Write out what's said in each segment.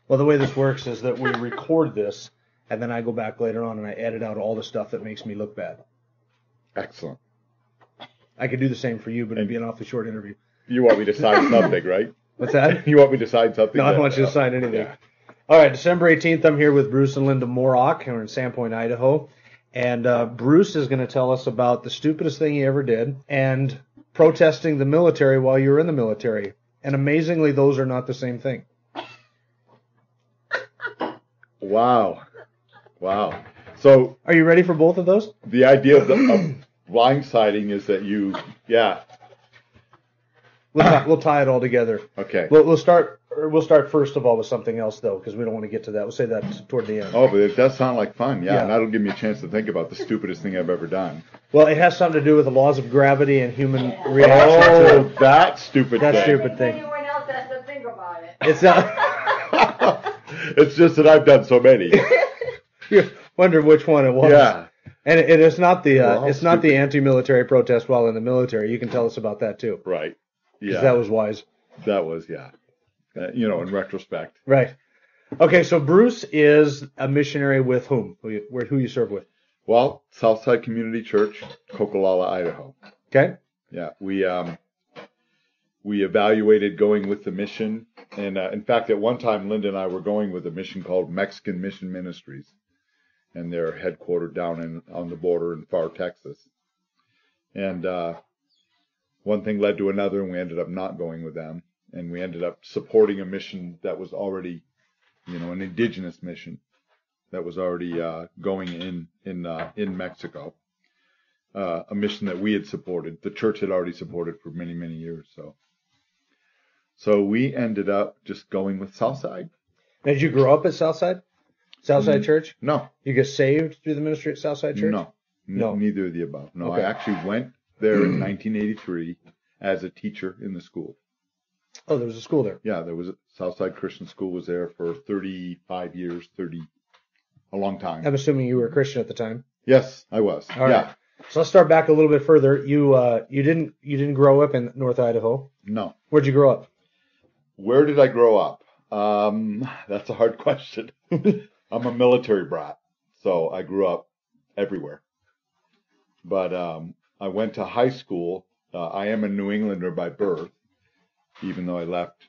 Well, the way this works is that we record this, and then I go back later on and I edit out all the stuff that makes me look bad. Excellent. I could do the same for you, but it'd be an awfully short interview. You want me to sign something, right? What's that? You want me to sign something? No, I don't want you to sign anything. Yeah. All right, December 18th, I'm here with Bruce and Lynda Morock. We're in Sandpoint, Idaho. And Bruce is going to tell us about the stupidest thing he ever did and protesting the military while you were in the military. And amazingly, those are not the same thing. Wow. So, are you ready for both of those? The idea of blindsiding is that you, yeah. We'll tie it all together. Okay. We'll start first of all with something else, though, because we don't want to get to that. We'll say that toward the end. Oh, but it does sound like fun. Yeah, and that'll give me a chance to think about the stupidest thing I've ever done. Well, it has something to do with the laws of gravity and human reaction to that stupid thing. That stupid thing. Anyone else has to think about it. It's not. It's just that I've done so many. You wonder which one it was. Yeah. And it's not the anti-military protest while in the military. You can tell us about that too. Right. Yeah. That was wise. That was, yeah. In retrospect. Right. Okay, so Bruce is a missionary with whom? Who you serve with? Well, Southside Community Church, Coquilala, Idaho. Okay. Yeah, we evaluated going with the mission, and in fact, at one time, Lynda and I were going with a mission called Mexican Mission Ministries, and they're headquartered down on the border in Far, Texas. And one thing led to another, and we ended up not going with them, and we ended up supporting a mission that was already, an indigenous mission that was already going in Mexico. A mission that we had supported, the church had already supported for many, many years. So we ended up just going with Southside. Did you grow up at Southside? Southside Church? No. You get saved through the ministry at Southside Church? No. Neither of the above. No, okay. I actually went there in 1983 as a teacher in the school. Oh, there was a school there? Yeah, there was Southside Christian School was there for 35 years, a long time. I'm assuming you were a Christian at the time? Yes, I was. All right. So let's start back a little bit further. You didn't grow up in North Idaho? No. Where'd you grow up? Where did I grow up? That's a hard question. I'm a military brat, so I grew up everywhere. But I went to high school. I am a New Englander by birth, even though I left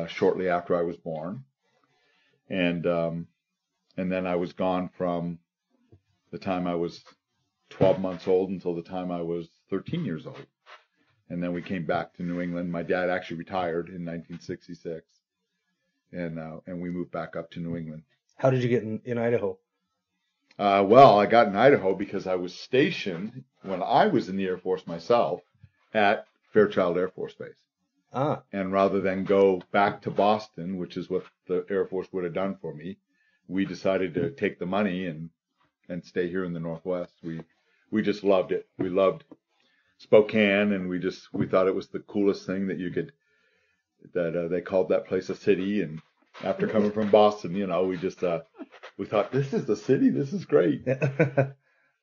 shortly after I was born. And then I was gone from the time I was 12 months old until the time I was 13 years old. And then we came back to New England. My dad actually retired in 1966. And we moved back up to New England. How did you get in Idaho? Well, I got in Idaho because I was stationed when I was in the Air Force myself at Fairchild Air Force Base. Ah. And rather than go back to Boston, which is what the Air Force would have done for me, we decided to take the money and stay here in the Northwest. We just loved it. We loved Spokane, and we thought it was the coolest thing that they called that place a city. And after coming from Boston, we thought, this is the city. This is great.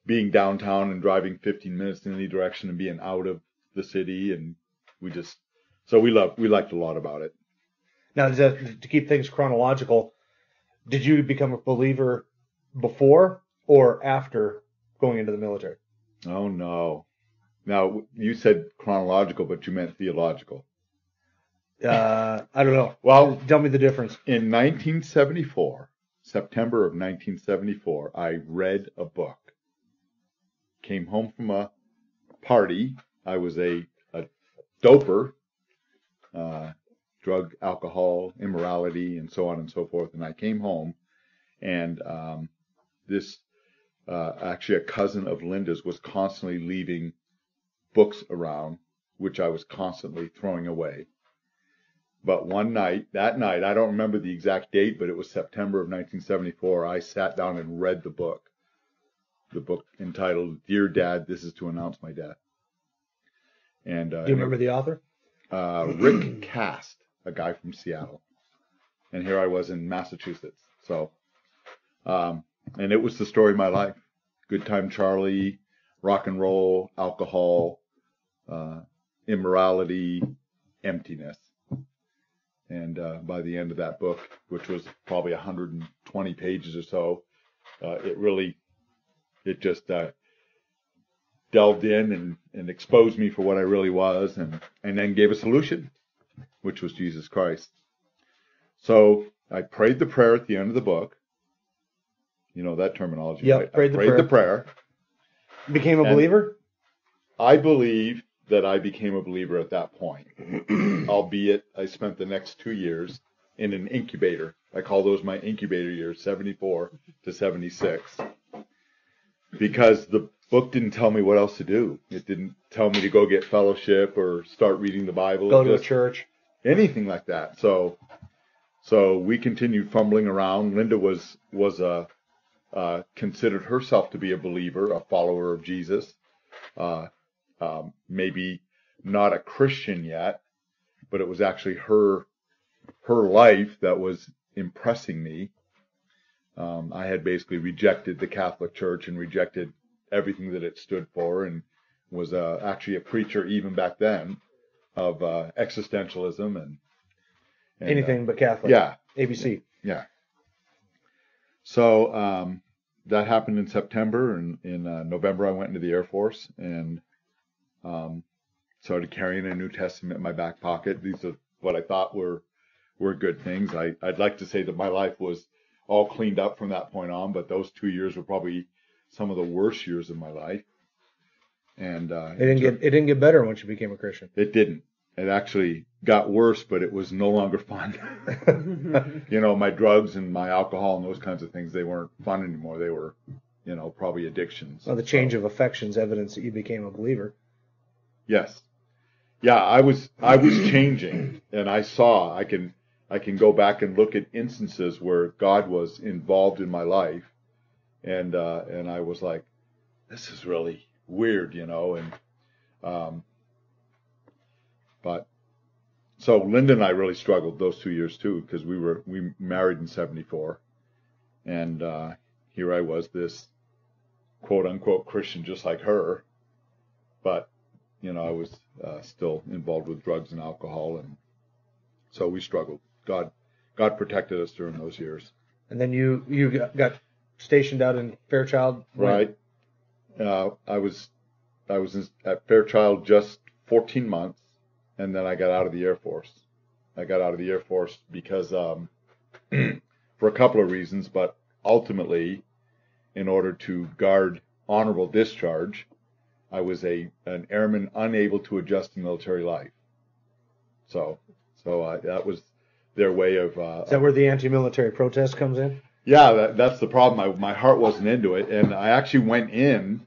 Being downtown and driving 15 minutes in any direction and being out of the city, and we liked a lot about it. Now, to keep things chronological, did you become a believer before or after going into the military? Oh, no. Now, you said chronological, but you meant theological. I don't know. Well, tell me the difference. In 1974, September of 1974, I read a book. Came home from a party. I was a doper, drug, alcohol, immorality, and so on and so forth. And I came home, and actually a cousin of Lynda's was constantly leaving books around, which I was constantly throwing away. But that night, I don't remember the exact date, but it was September of 1974, I sat down and read the book entitled Dear Dad, This is to Announce My Death. And do you remember the author? Rick Cast, a guy from Seattle. And here I was in Massachusetts. So, and it was the story of my life. Good Time Charlie, rock and roll, alcohol, immorality, emptiness. And by the end of that book, which was probably 120 pages or so, it just delved in and exposed me for what I really was, and then gave a solution, which was Jesus Christ. So I prayed the prayer at the end of the book. You know that terminology, Yep, right? prayed the prayer. Became a believer? I believe that I became a believer at that point, albeit I spent the next 2 years in an incubator. I call those my incubator years, 74 to 76, because the book didn't tell me what else to do. It didn't tell me to go get fellowship or start reading the Bible. Go to a church. Anything like that. So we continued fumbling around. Lynda was considered herself to be a believer, a follower of Jesus. Maybe not a Christian yet, but it was actually her life that was impressing me. I had basically rejected the Catholic Church and rejected everything that it stood for, and was actually a preacher even back then of existentialism and anything but Catholic. Yeah. ABC. Yeah. So that happened in September, and in November I went into the Air Force and started carrying a New Testament in my back pocket. These are what I thought were good things. I'd like to say that my life was all cleaned up from that point on, but those 2 years were probably some of the worst years of my life. And it didn't get better once you became a Christian. It didn't. It actually got worse, but it was no longer fun. You know, my drugs and my alcohol and those kinds of things, they weren't fun anymore. They were, probably addictions. Well, the change of affections, evidence that you became a believer. Yes. Yeah, I was changing, and I saw I can go back and look at instances where God was involved in my life, and I was like, this is really weird, but so Lynda and I really struggled those 2 years too, because we married in 74, and here I was, this quote unquote Christian just like her, but I was still involved with drugs and alcohol, and so we struggled. God protected us during those years. And then you got stationed out in Fairchild. Right. I was at Fairchild just 14 months, and then I got out of the Air Force. I got out of the Air Force because for a couple of reasons, but ultimately, in order to guard honorable discharge, I was an airman unable to adjust to military life. So that was their way of. Is that where the anti-military protest comes in? Yeah, that's the problem. My heart wasn't into it, and I actually went in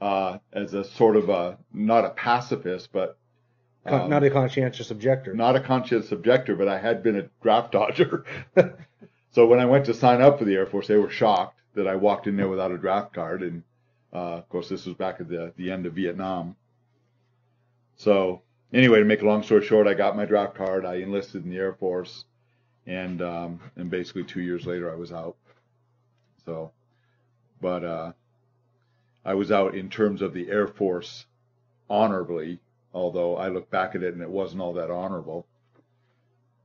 as a sort of not a pacifist, but not a conscientious objector. Not a conscientious objector, but I had been a draft dodger. So when I went to sign up for the Air Force, they were shocked that I walked in there without a draft card, and of course this was back at the end of Vietnam. So anyway, to make a long story short, I got my draft card. I enlisted in the Air Force, and basically 2 years later I was out. So, but I was out in terms of the Air Force honorably, although I look back at it and it wasn't all that honorable.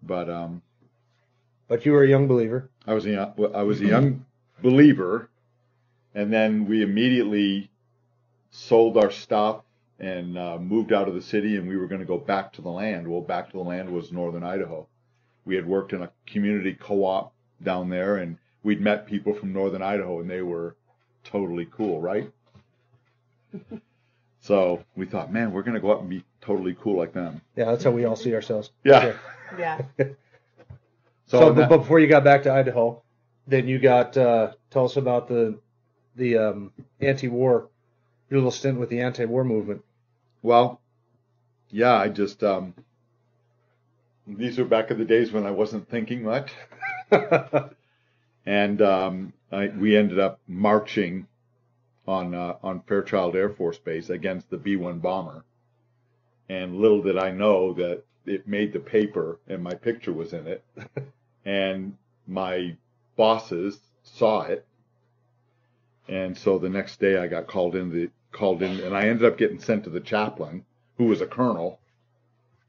But you were a young believer. I was a young believer, and then we immediately sold our stuff and moved out of the city, and we were going to go back to the land. Well, back to the land was northern Idaho. We had worked in a community co-op down there, and we'd met people from northern Idaho, and they were totally cool, right? So we thought, man, we're going to go up and be totally cool like them. Yeah, that's how we all see ourselves. Yeah. Yeah. So but before you got back to Idaho, then you got, tell us about the anti-war, your little stint with the anti-war movement. Well, yeah, I just, these were back in the days when I wasn't thinking much. And we ended up marching on Fairchild Air Force Base against the B-1 bomber. And little did I know that it made the paper and my picture was in it. And my bosses saw it. And so the next day I got called in, and I ended up getting sent to the chaplain, who was a colonel.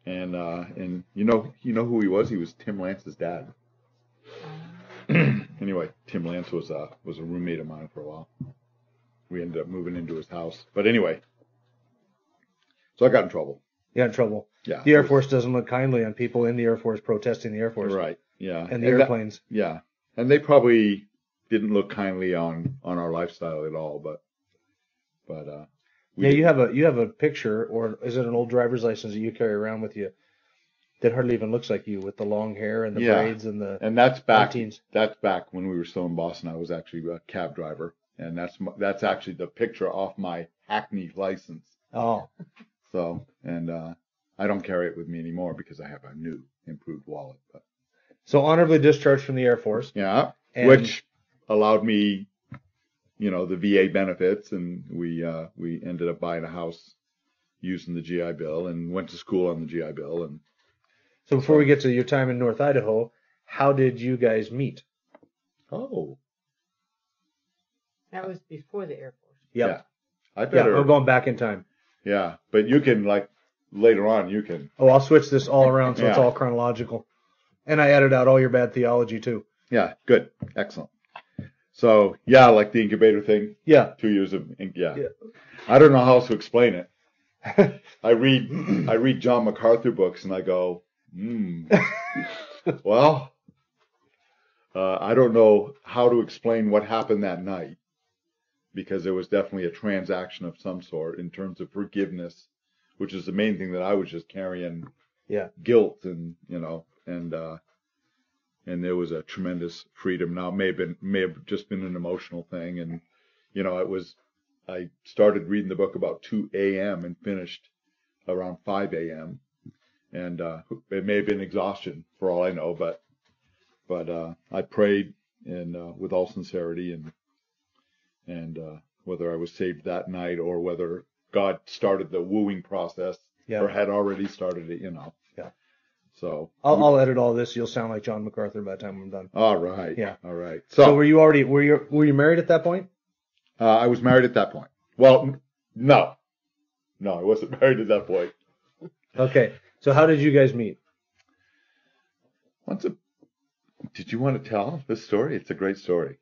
And you know who he was? He was Tim Lance's dad. Anyway, Tim Lance was a roommate of mine for a while. We ended up moving into his house. But anyway, so I got in trouble. You got in trouble. Yeah. The Air Force doesn't look kindly on people in the Air Force protesting the Air Force. Right. Yeah. And the airplanes. Yeah. And they probably didn't look kindly on our lifestyle at all, but yeah, you have a picture, or is it an old driver's license that you carry around with you that hardly even looks like you, with the long hair and the braids and the. And that's back. 19s. That's back when we were still in Boston. I was actually a cab driver, and that's actually the picture off my Hackney license. Oh. So, and I don't carry it with me anymore because I have a new improved wallet. But. So honorably discharged from the Air Force. Yeah, which allowed me, the VA benefits, and we ended up buying a house using the GI Bill and went to school on the GI Bill. And so before we get to your time in North Idaho, how did you guys meet? Oh. That was before the Air Force. Yep. Yeah. I'm going back in time. Yeah, but you can, later on, you can. Oh, I'll switch this all around so it's all chronological. And I added out all your bad theology, too. Yeah, good. Excellent. So, like the incubator thing. Yeah. 2 years of, yeah. I don't know how else to explain it. I read John MacArthur books and I go, well, I don't know how to explain what happened that night, because there was definitely a transaction of some sort in terms of forgiveness, which is the main thing that I was just carrying. Yeah. Guilt and and there was a tremendous freedom. Now it may have just been an emotional thing, and I started reading the book about 2 a.m. and finished around 5 a.m. and it may have been exhaustion for all I know, but I prayed with all sincerity, and whether I was saved that night or whether God started the wooing process or had already started it, Yeah. So I'll edit all this. You'll sound like John MacArthur by the time I'm done. All right. Yeah. All right. So were you married at that point? I was married at that point. Well, no, I wasn't married at that point. Okay. So how did you guys meet? Did you want to tell this story? It's a great story.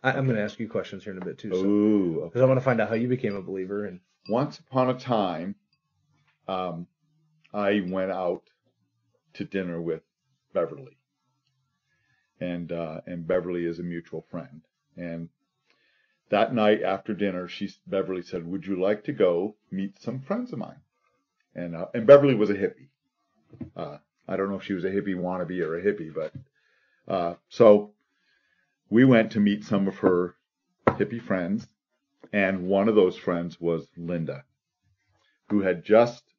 I'm going to ask you questions here in a bit too. Ooh. Because I want to find out how you became a believer. And once upon a time, I went out to dinner with Beverly, and Beverly is a mutual friend. And that night after dinner, Beverly said, "Would you like to go meet some friends of mine?" And Beverly was a hippie. I don't know if she was a hippie wannabe or a hippie, but so we went to meet some of her hippie friends, and one of those friends was Lynda, who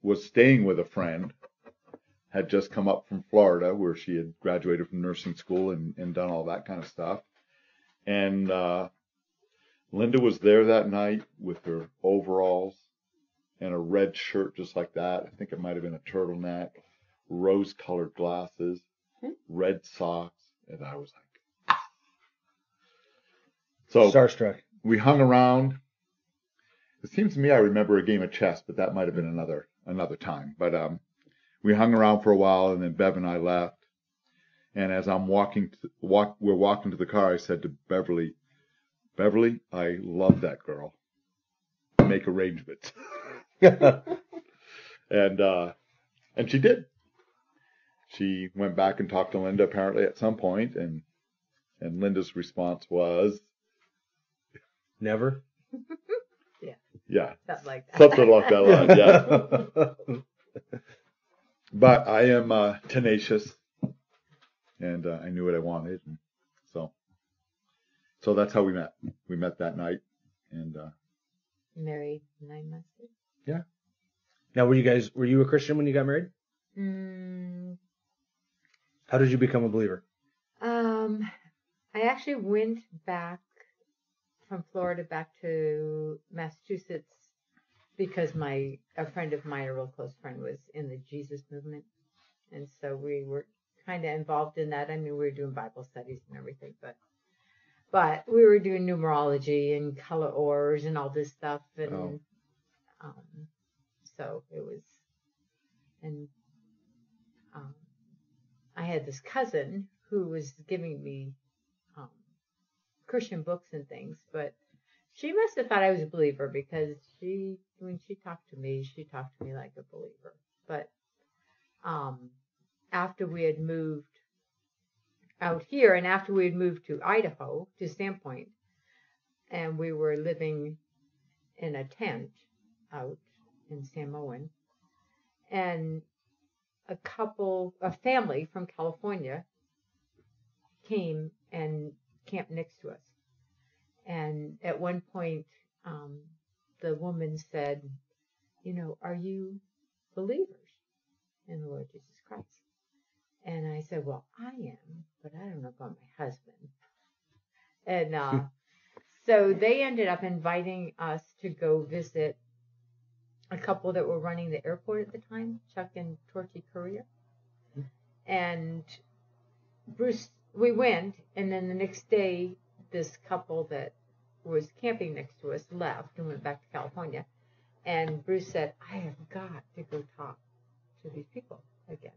was staying with a friend, had just come up from Florida, where she had graduated from nursing school and done all that kind of stuff. And Lynda was there that night with her overalls and a red shirt just like that. I think it might have been a turtleneck, rose-colored glasses, red socks, and I was like, so starstruck. We hung around. It seems to me I remember a game of chess, but that might have been another time. But we hung around for a while, and then Bev and I left. And as I'm we're walking to the car, I said to Beverly, I love that girl. Make arrangements. And she did. She went back and talked to Lynda apparently at some point, and Lynda's response was never. Yeah. Something like that. Something like that line, yeah. But I am tenacious, and I knew what I wanted, and so that's how we met. We met that night, and married 9 months later. Yeah. Now, were you a Christian when you got married? How did you become a believer? I actually went back from Florida back to Massachusetts because a friend of mine, a real close friend, was in the Jesus movement, and so we were kind of involved in that. I mean, we were doing Bible studies and everything, but we were doing numerology and color ores and all this stuff, and so it was And I had this cousin who was giving me Christian books and things, but she must have thought I was a believer because when she talked to me like a believer. But after we had moved out here and after we had moved to Idaho, to Sandpoint, and we were living in a tent out in Samoan, and a family from California came and camped next to us. And at one point, the woman said, are you believers in the Lord Jesus Christ? And I said, well, I am, but I don't know about my husband. And so they ended up inviting us to go visit a couple that were running the airport at the time, Chuck and Torchy Courier. And Bruce, we went, and then the next day, this couple that was camping next to us left and went back to California. And Bruce said, I have got to go talk to these people again.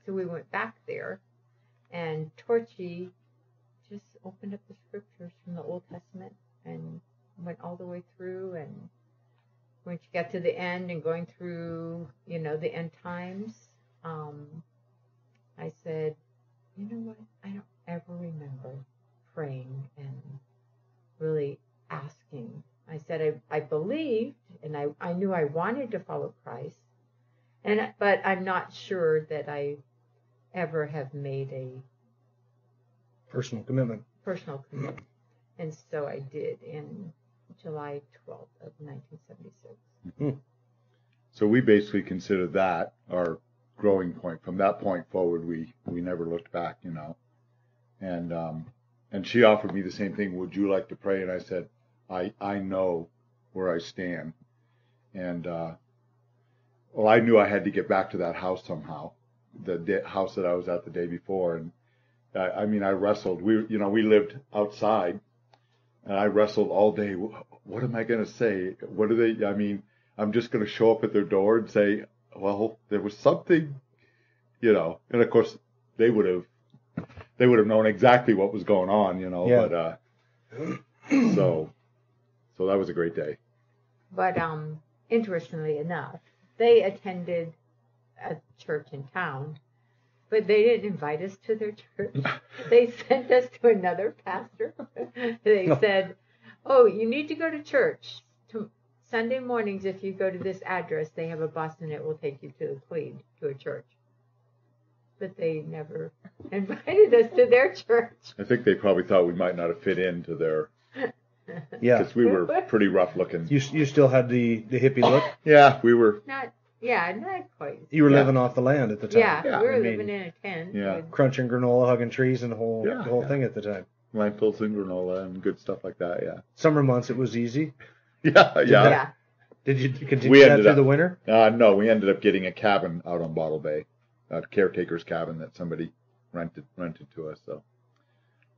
So we went back there, and Torchy just opened up the scriptures from the Old Testament and went all the way through. And when she got to the end and going through, the end times, I said, you know what? I don't ever remember praying and really asking. I said I believed, and I knew I wanted to follow Christ, but I'm not sure that I ever have made a personal commitment. And so I did in July 12th of 1976. Mm-hmm. So we basically consider that our growing point. From that point forward, we never looked back, And she offered me the same thing. Would you like to pray? And I said, I know where I stand. And I knew I had to get back to that house somehow, the house that I was at the day before. And I wrestled. We lived outside, and I wrestled all day. What am I going to say? What do they? I'm just going to show up at their door and say, well, there was something, And of course, they would have known exactly what was going on, Yeah. But so that was a great day. But interestingly enough, they attended a church in town, but they didn't invite us to their church. They sent us to another pastor. They said, oh, you need to go to church. Sunday mornings, if you go to this address, they have a bus and it will take you to a church. But they never invited us to their church. I think they probably thought we might not have fit into their... Yeah. Because we were pretty rough looking. You still had the hippie look? Yeah, we were... Not quite. You were living off the land at the time. Yeah, we were living in a tent. Yeah. Crunching granola, hugging trees, and the whole thing at the time. Lentils and granola and good stuff like that, yeah. Summer months, it was easy. Yeah. Did you continue that through the winter? No, we ended up getting a cabin out on Bottle Bay, a caretaker's cabin that somebody rented to us. So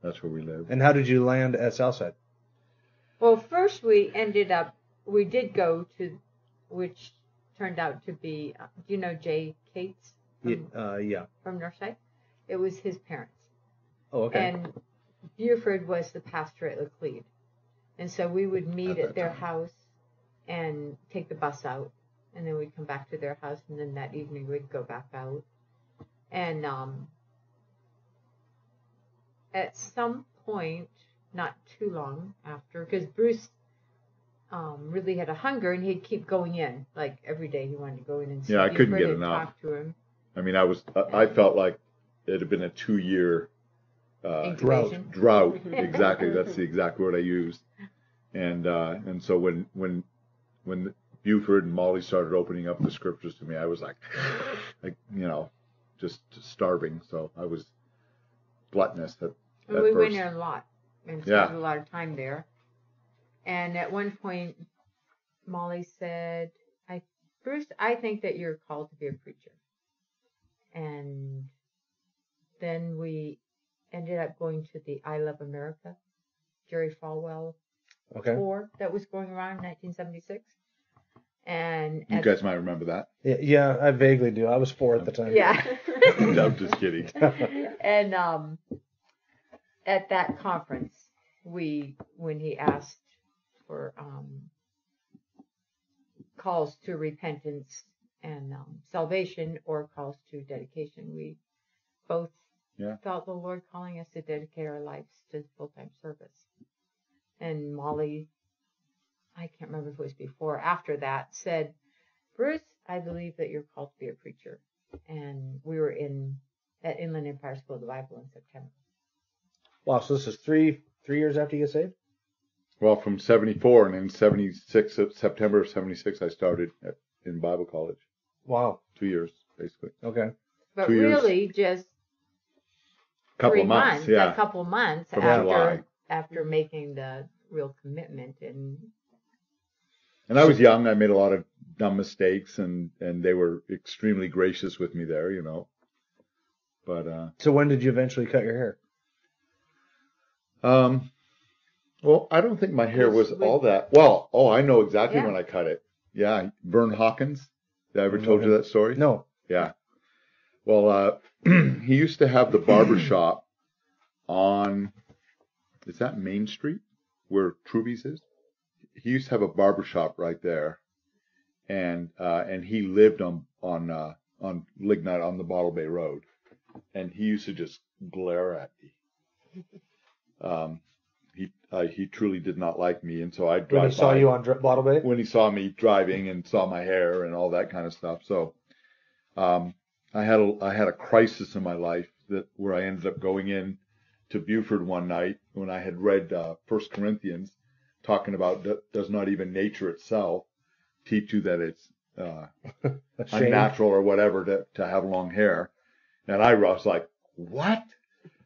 that's where we lived. And how did you land at Southside? Well, first we did go to, which turned out to be, do you know Jay Cates? Yeah. From Northside? It was his parents. Oh, okay. And Buford was the pastor at Laclede. And so we would meet at their house and take the bus out. And then we'd come back to their house. And then that evening we'd go back out. And at some point, not too long after, because Bruce really had a hunger and he'd keep going in. Like every day he wanted to go in and see I couldn't get and enough. Talk to him. I felt like it had been a 2-year drought. Exactly. That's the exact word I used. And so when Buford and Molly started opening up the scriptures to me, I was like just starving. So I was gluttonous at we first. went there a lot and spent a lot of time there. And at one point, Molly said, Bruce, I think that you're called to be a preacher. And then we ended up going to the I Love America, Jerry Falwell tour that was going around in 1976. And You guys might remember that. Yeah, I vaguely do. I was 4 at the time. yeah. I'm just kidding. And at that conference, when he asked for calls to repentance and salvation or calls to dedication, we both felt the Lord calling us to dedicate our lives to full-time service. And Molly, I can't remember if it was before or after that, said, Bruce, I believe that you're called to be a preacher. And we were at Inland Empire School of the Bible in September. Wow, so this is three years after you get saved? Well, from 74 and in 76, September of 76, I started in Bible college. Wow. 2 years, basically. Okay. But 2 years. really just Couple 3 of months, yeah. a couple months From July. after making the real commitment. And I was young. I made a lot of dumb mistakes, and they were extremely gracious with me there, But So when did you eventually cut your hair? well, I don't think my hair was all that. Well, I know exactly when I cut it. Yeah, Vern Hawkins. Did I ever told you that story? No. Yeah. Well, he used to have the barber shop on, is that Main Street where Truby's is? He used to have a barber shop right there, and he lived on Lignite on the Bottle Bay Road, and he used to just glare at me. He truly did not like me, and so I'd drive When he saw by, you on Bottle Bay? when he saw me driving and saw my hair and all that kind of stuff. So I had a crisis in my life where I ended up going in to Buford one night when I had read 1 Corinthians, talking about does not even nature itself teach you that it's unnatural or whatever to have long hair. And I was like, what?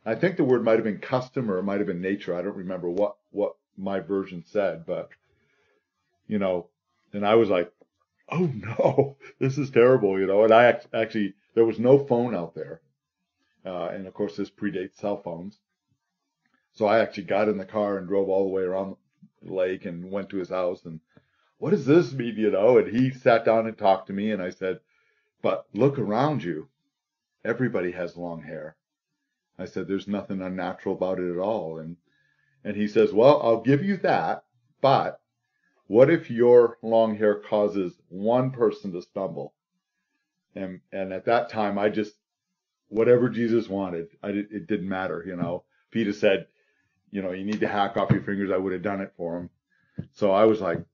I think the word might have been custom or it might have been nature. I don't remember what my version said, but, and I was like, oh no, this is terrible, and I actually, there was no phone out there. And of course this predates cell phones. So I actually got in the car and drove all the way around the lake and went to his house and, what does this mean, and he sat down and talked to me and I said, but look around you. Everybody has long hair. I said, there's nothing unnatural about it at all. And he says, well, I'll give you that, but what if your long hair causes one person to stumble? And at that time, I just, whatever Jesus wanted, it didn't matter, If he'd have said, you need to hack off your fingers, I would have done it for him. So I was like,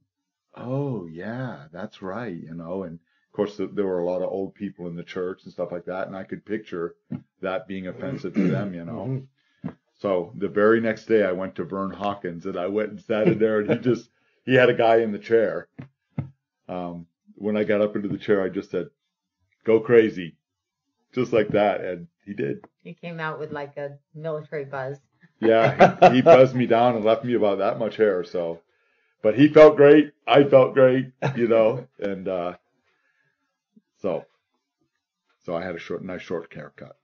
oh yeah, that's right, And of course, there were a lot of old people in the church and stuff like that, and I could picture that being offensive to them, Mm-hmm. So the very next day, I went to Vern Hawkins, and I went and sat in there, and he had a guy in the chair. When I got up into the chair, I just said, go crazy, just like that, and he did. He came out with like a military buzz. Yeah, he buzzed me down and left me about that much hair, so. But he felt great, I felt great, and so I had a nice short haircut.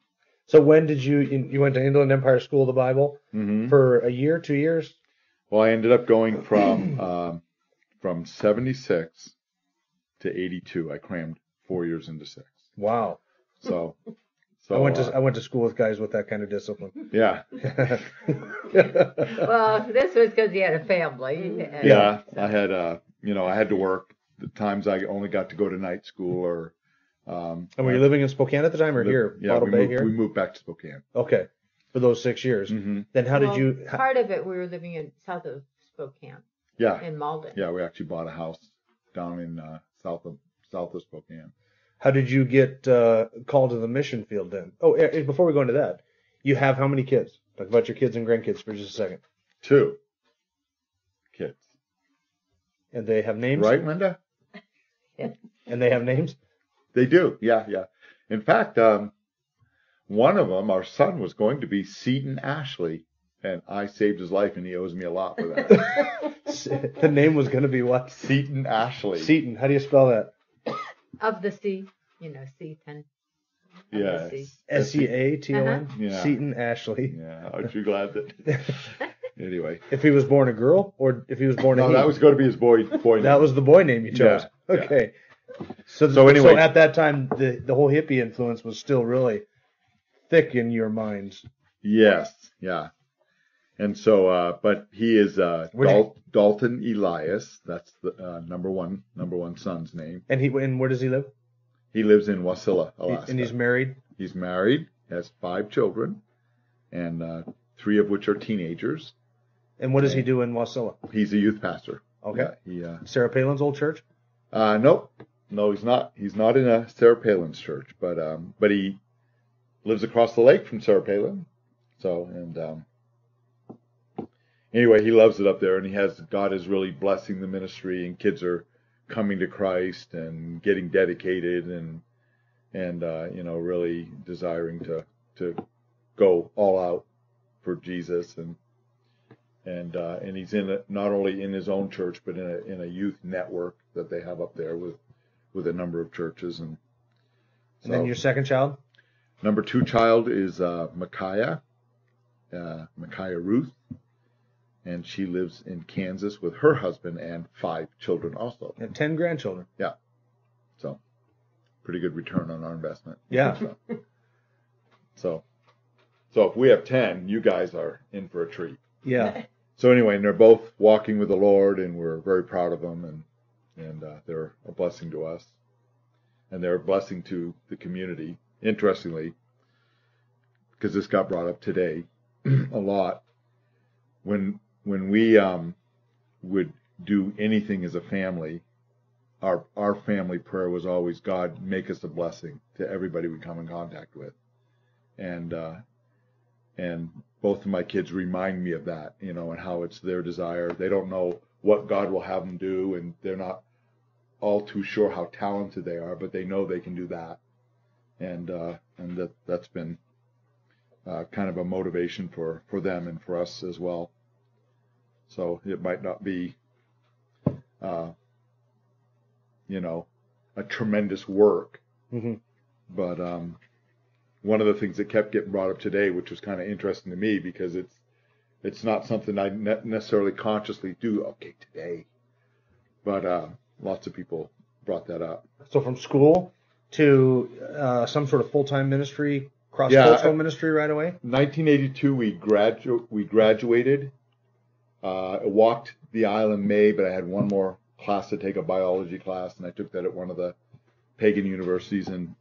So when did you went to Inland Empire School of the Bible for a year, 2 years? Well, I ended up going from 76 to 82. I crammed 4 years into 6. Wow. So I went to school with guys with that kind of discipline. Yeah. Well, this was because you had a family. Yeah, I had I had to work. The times I only got to go to night school or. And were you living in Spokane at the time or here? Yeah, Bottle Bay here? We moved back to Spokane. Okay. For those 6 years. Mm-hmm. Then how did you... Part of it, we were living in south of Spokane. Yeah. In Malden. Yeah, we actually bought a house down in south of Spokane. How did you get called to the mission field then? Oh, before we go into that, you have how many kids? Talk about your kids and grandkids for just a second. 2 kids. And they have names? Right, Lynda? Yeah. And they have names? They do, yeah. In fact, one of them, our son, was going to be Seaton Ashley, and I saved his life, and he owes me a lot for that. The name was going to be what? Seaton Ashley. Seaton. How do you spell that? Of the sea, Seaton. Yeah. Seaton. Yeah. Seaton Ashley. Yeah. Aren't you glad that? anyway. If he was born a girl, or if he was born a No, he? that was going to be his boy name. That was the boy name you chose. Yeah, Okay. So anyway, so at that time, the whole hippie influence was still really thick in your minds. Yes, yeah. And so, but he is Dalton Elias. That's the number one son's name. And where does he live? He lives in Wasilla, Alaska. And he's married? He's married, has 5 children, and 3 of which are teenagers. And what does he do in Wasilla? He's a youth pastor. Okay. Yeah, Sarah Palin's old church? Nope. No, he's not. He's not in a Sarah Palin's church, but he lives across the lake from Sarah Palin. So, and anyway, he loves it up there, and God is really blessing the ministry, and kids are coming to Christ and getting dedicated, and really desiring to go all out for Jesus, and he's not only in his own church, but in a youth network that they have up there with a number of churches, and then your second child? Number 2 child is Micaiah Ruth, and she lives in Kansas with her husband and 5 children also. And 10 grandchildren. Yeah. So, pretty good return on our investment. Yeah. So if we have 10, you guys are in for a treat. Yeah. So anyway, and they're both walking with the Lord, and we're very proud of them, and they're a blessing to us, and they're a blessing to the community. Interestingly, because this got brought up today a lot, when we would do anything as a family, our family prayer was always, God, make us a blessing to everybody we come in contact with, and both of my kids remind me of that, and how it's their desire. They don't know what God will have them do, and they're not all too sure how talented they are, but they know they can do that, and that's been kind of a motivation for them and for us as well. So it might not be, a tremendous work, Mm-hmm. but one of the things that kept getting brought up today, which was kind of interesting to me, because it's not something I necessarily consciously do, today, but lots of people brought that up. So from school to some sort of full-time ministry, cross-cultural ministry right away? 1982, we graduated. I walked the aisle in May, but I had one more class to take, a biology class, and I took that at one of the pagan universities in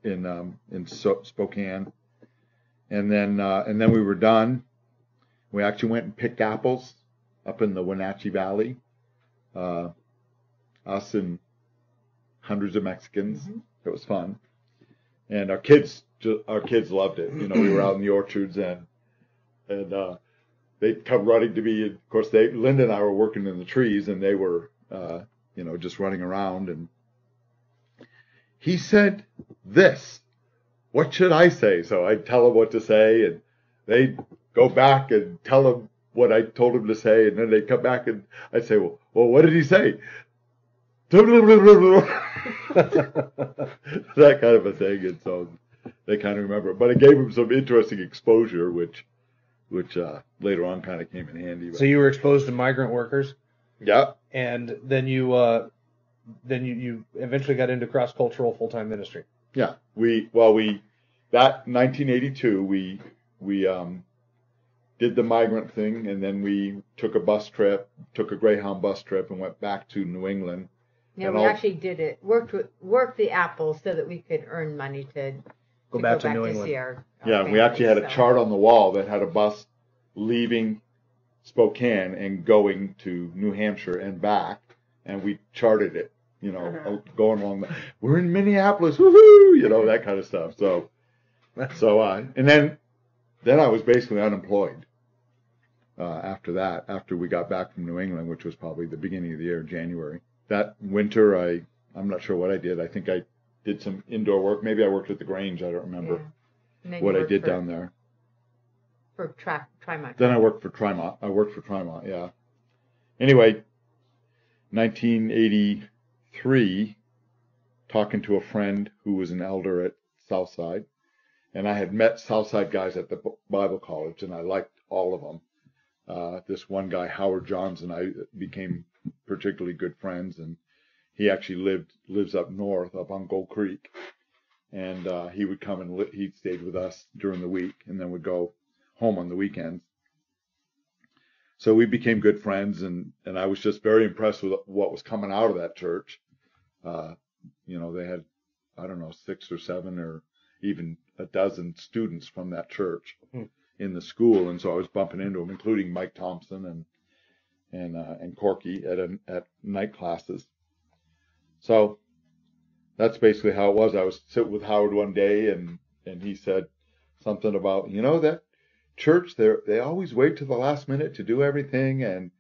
Spokane. And then we were done. We actually went and picked apples up in the Wenatchee Valley. Us and hundreds of Mexicans. Mm-hmm. It was fun, and our kids loved it. We were out in the orchards, and they'd come running to me. Of course, Lynda and I were working in the trees, and they were just running around. And he said this. What should I say? So I'd tell them what to say, and they'd go back and tell them what I told them to say, and then they'd come back, and I'd say, well, what did he say? That kind of a thing, and so they kind of remember it. But it gave them some interesting exposure, which later on kind of came in handy. So you were exposed to migrant workers? Yeah. And then you eventually got into cross-cultural full-time ministry. Yeah. That 1982 we did the migrant thing, and then we took a Greyhound bus trip, and went back to New England. Yeah, we actually did it. Worked the apples so that we could earn money to go back to New England. See our we actually had a chart on the wall that had a bus leaving Spokane and going to New Hampshire and back, and we charted it. Going along. We're in Minneapolis, woohoo! That kind of stuff. So and then I was basically unemployed. After we got back from New England, which was probably the beginning of the year, January. That winter, I'm not sure what I did. I think I did some indoor work. Maybe I worked at the Grange. I don't remember what I did down there. For Trimont. Then I worked for Trimont. Yeah. Anyway, 1983, talking to a friend who was an elder at Southside, and I had met Southside guys at the Bible College, and I liked all of them. This one guy, Howard Johns, and I became particularly good friends, and he actually lives up north, up on Gold Creek, and he would come and he stayed with us during the week, and then would go home on the weekends. So we became good friends, and I was just very impressed with what was coming out of that church. They had, I don't know, 6 or 7 or even a dozen students from that church in the school, and so I was bumping into them, including Mike Thompson and Corky at night classes. So that's basically how it was. I was sitting with Howard one day, and he said something about, that church, they always wait to the last minute to do everything, and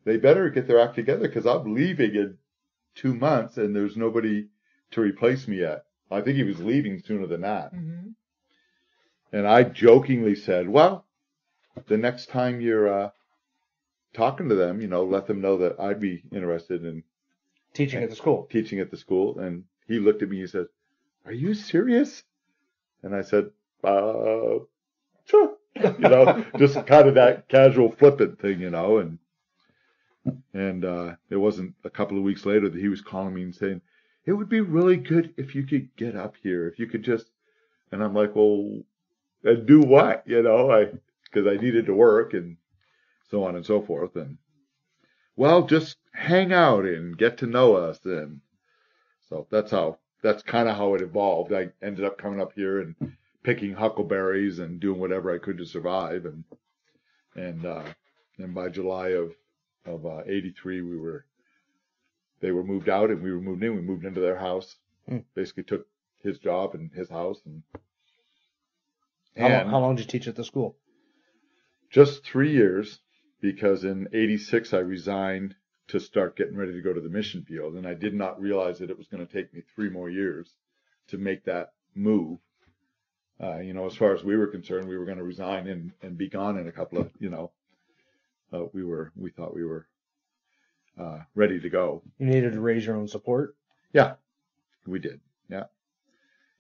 they better get their act together because I'm leaving in 2 months, and there's nobody to replace me yet. I think he was leaving sooner than that. Mm-hmm. And I jokingly said, well, the next time you're talking to them, let them know that I'd be interested in Teaching at the school. And he looked at me and he said, are you serious? And I said, sure. Just kind of that casual flippant thing, and it wasn't a couple of weeks later that he was calling me and saying, it would be really good if you could get up here, if you could just, and I'm like, well, and do what, because I needed to work and so on and so forth. And well, just hang out and get to know us. And so that's kind of how it evolved. I ended up coming up here and picking huckleberries and doing whatever I could to survive. And by July of 83, they were moved out and we were moved in. We moved into their house, basically took his job and his house. How long did you teach at the school? Just 3 years, because in 86 I resigned to start getting ready to go to the mission field, and I did not realize that it was going to take me 3 more years to make that move. As far as we were concerned, we were going to resign and be gone in a couple of, we thought we were ready to go. You needed to raise your own support? Yeah, we did. Yeah.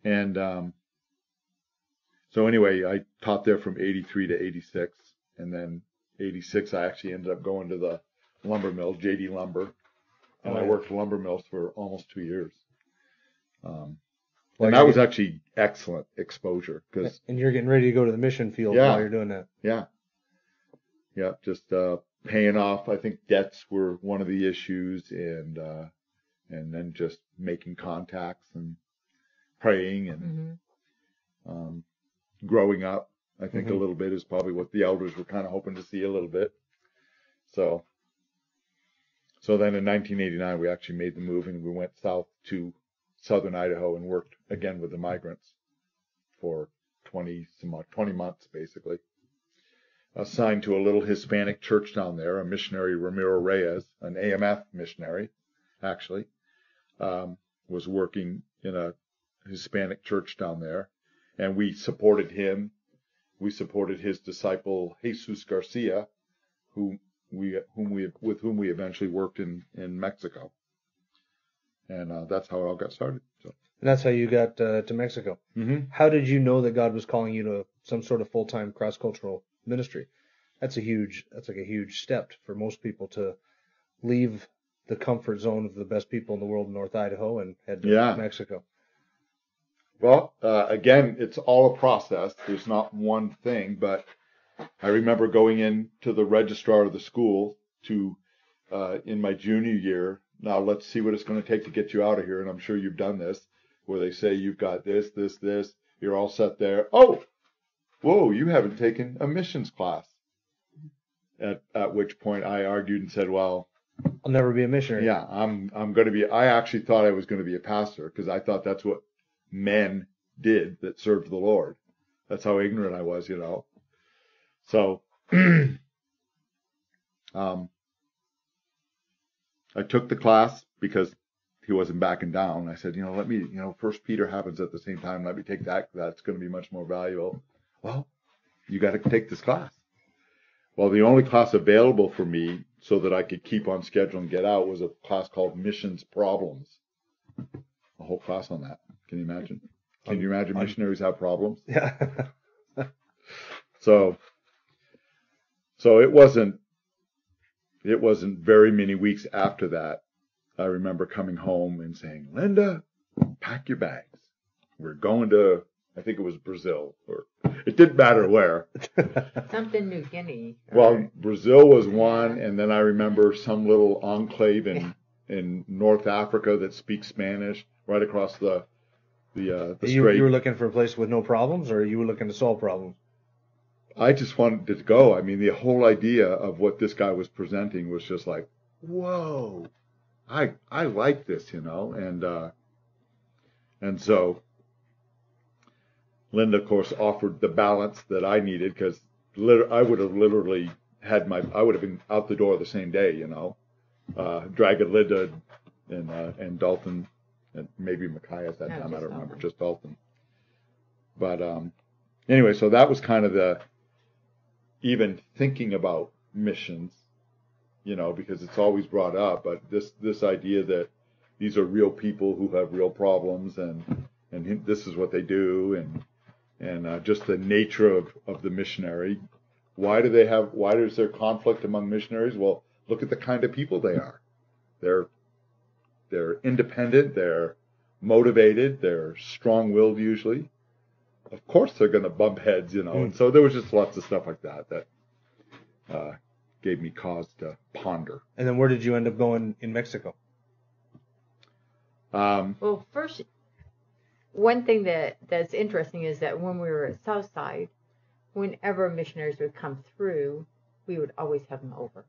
And so anyway, I taught there from 83 to 86. And then 86, I actually ended up going to the lumber mill, JD Lumber. And I worked lumber mills for almost 2 years. And that was actually excellent exposure. And you're getting ready to go to the mission field while you're doing that. Yeah. Yeah, just paying off. I think debts were one of the issues, and then just making contacts and praying and growing up. I think a little bit is probably what the elders were kind of hoping to see a little bit. So then in 1989, we actually made the move and we went south to southern Idaho and worked again with the migrants for 20 months, basically. Assigned to a little Hispanic church down there, a missionary, Ramiro Reyes, an AMF missionary, actually, was working in a Hispanic church down there, and we supported him. We supported his disciple Jesus Garcia, with whom we eventually worked in Mexico, and that's how it all got started. So. And that's how you got to Mexico. Mm-hmm. How did you know that God was calling you to some sort of full-time cross-cultural ministry? That's like a huge step for most people to leave the comfort zone of the best people in the world in North Idaho and head to Mexico. Well, again, it's all a process. There's not one thing, but I remember going into the registrar of the school in my junior year. Now let's see what it's going to take to get you out of here. And I'm sure you've done this, where they say you've got this. You're all set there. Oh, whoa, you haven't taken a missions class. At which point I argued and said, well, I'll never be a missionary. Yeah, I'm going to be. I actually thought I was going to be a pastor because I thought that's what men did that served the Lord. That's how ignorant I was, So, I took the class because he wasn't backing down. I said, let me, First Peter happens at the same time. Let me take that. That's going to be much more valuable. Well, you got to take this class. Well, the only class available for me so that I could keep on schedule and get out was a class called Missions Problems. A whole class on that. Can you imagine? Can you imagine missionaries have problems? Yeah. So it wasn't it wasn't very many weeks after that, I remember coming home and saying, Lynda, pack your bags. We're going to, I think it was Brazil, or it didn't matter where. Something New Guinea. Well, Brazil was one, and then I remember some little enclave in North Africa that speaks Spanish right across the strait. You were looking for a place with no problems, or you were looking to solve problems? I just wanted to go. I mean, the whole idea of what this guy was presenting was just like, whoa, I like this, and so Lynda, of course, offered the balance that I needed, because I would have literally I would have been out the door the same day, dragging Lynda and Dalton, and maybe Mackay at that time, I don't remember, just Dalton. But anyway, so that was kind of even thinking about missions, because it's always brought up, but this idea that these are real people who have real problems, and this is what they do, and just the nature of the missionary. Why is there conflict among missionaries? Well, look at the kind of people they are. They're independent, they're motivated, they're strong-willed usually. Of course they're going to bump heads, And so there was just lots of stuff like that gave me cause to ponder. And then where did you end up going in Mexico? Well, first, one thing that's interesting is that when we were at Southside, whenever missionaries would come through, we would always have them over,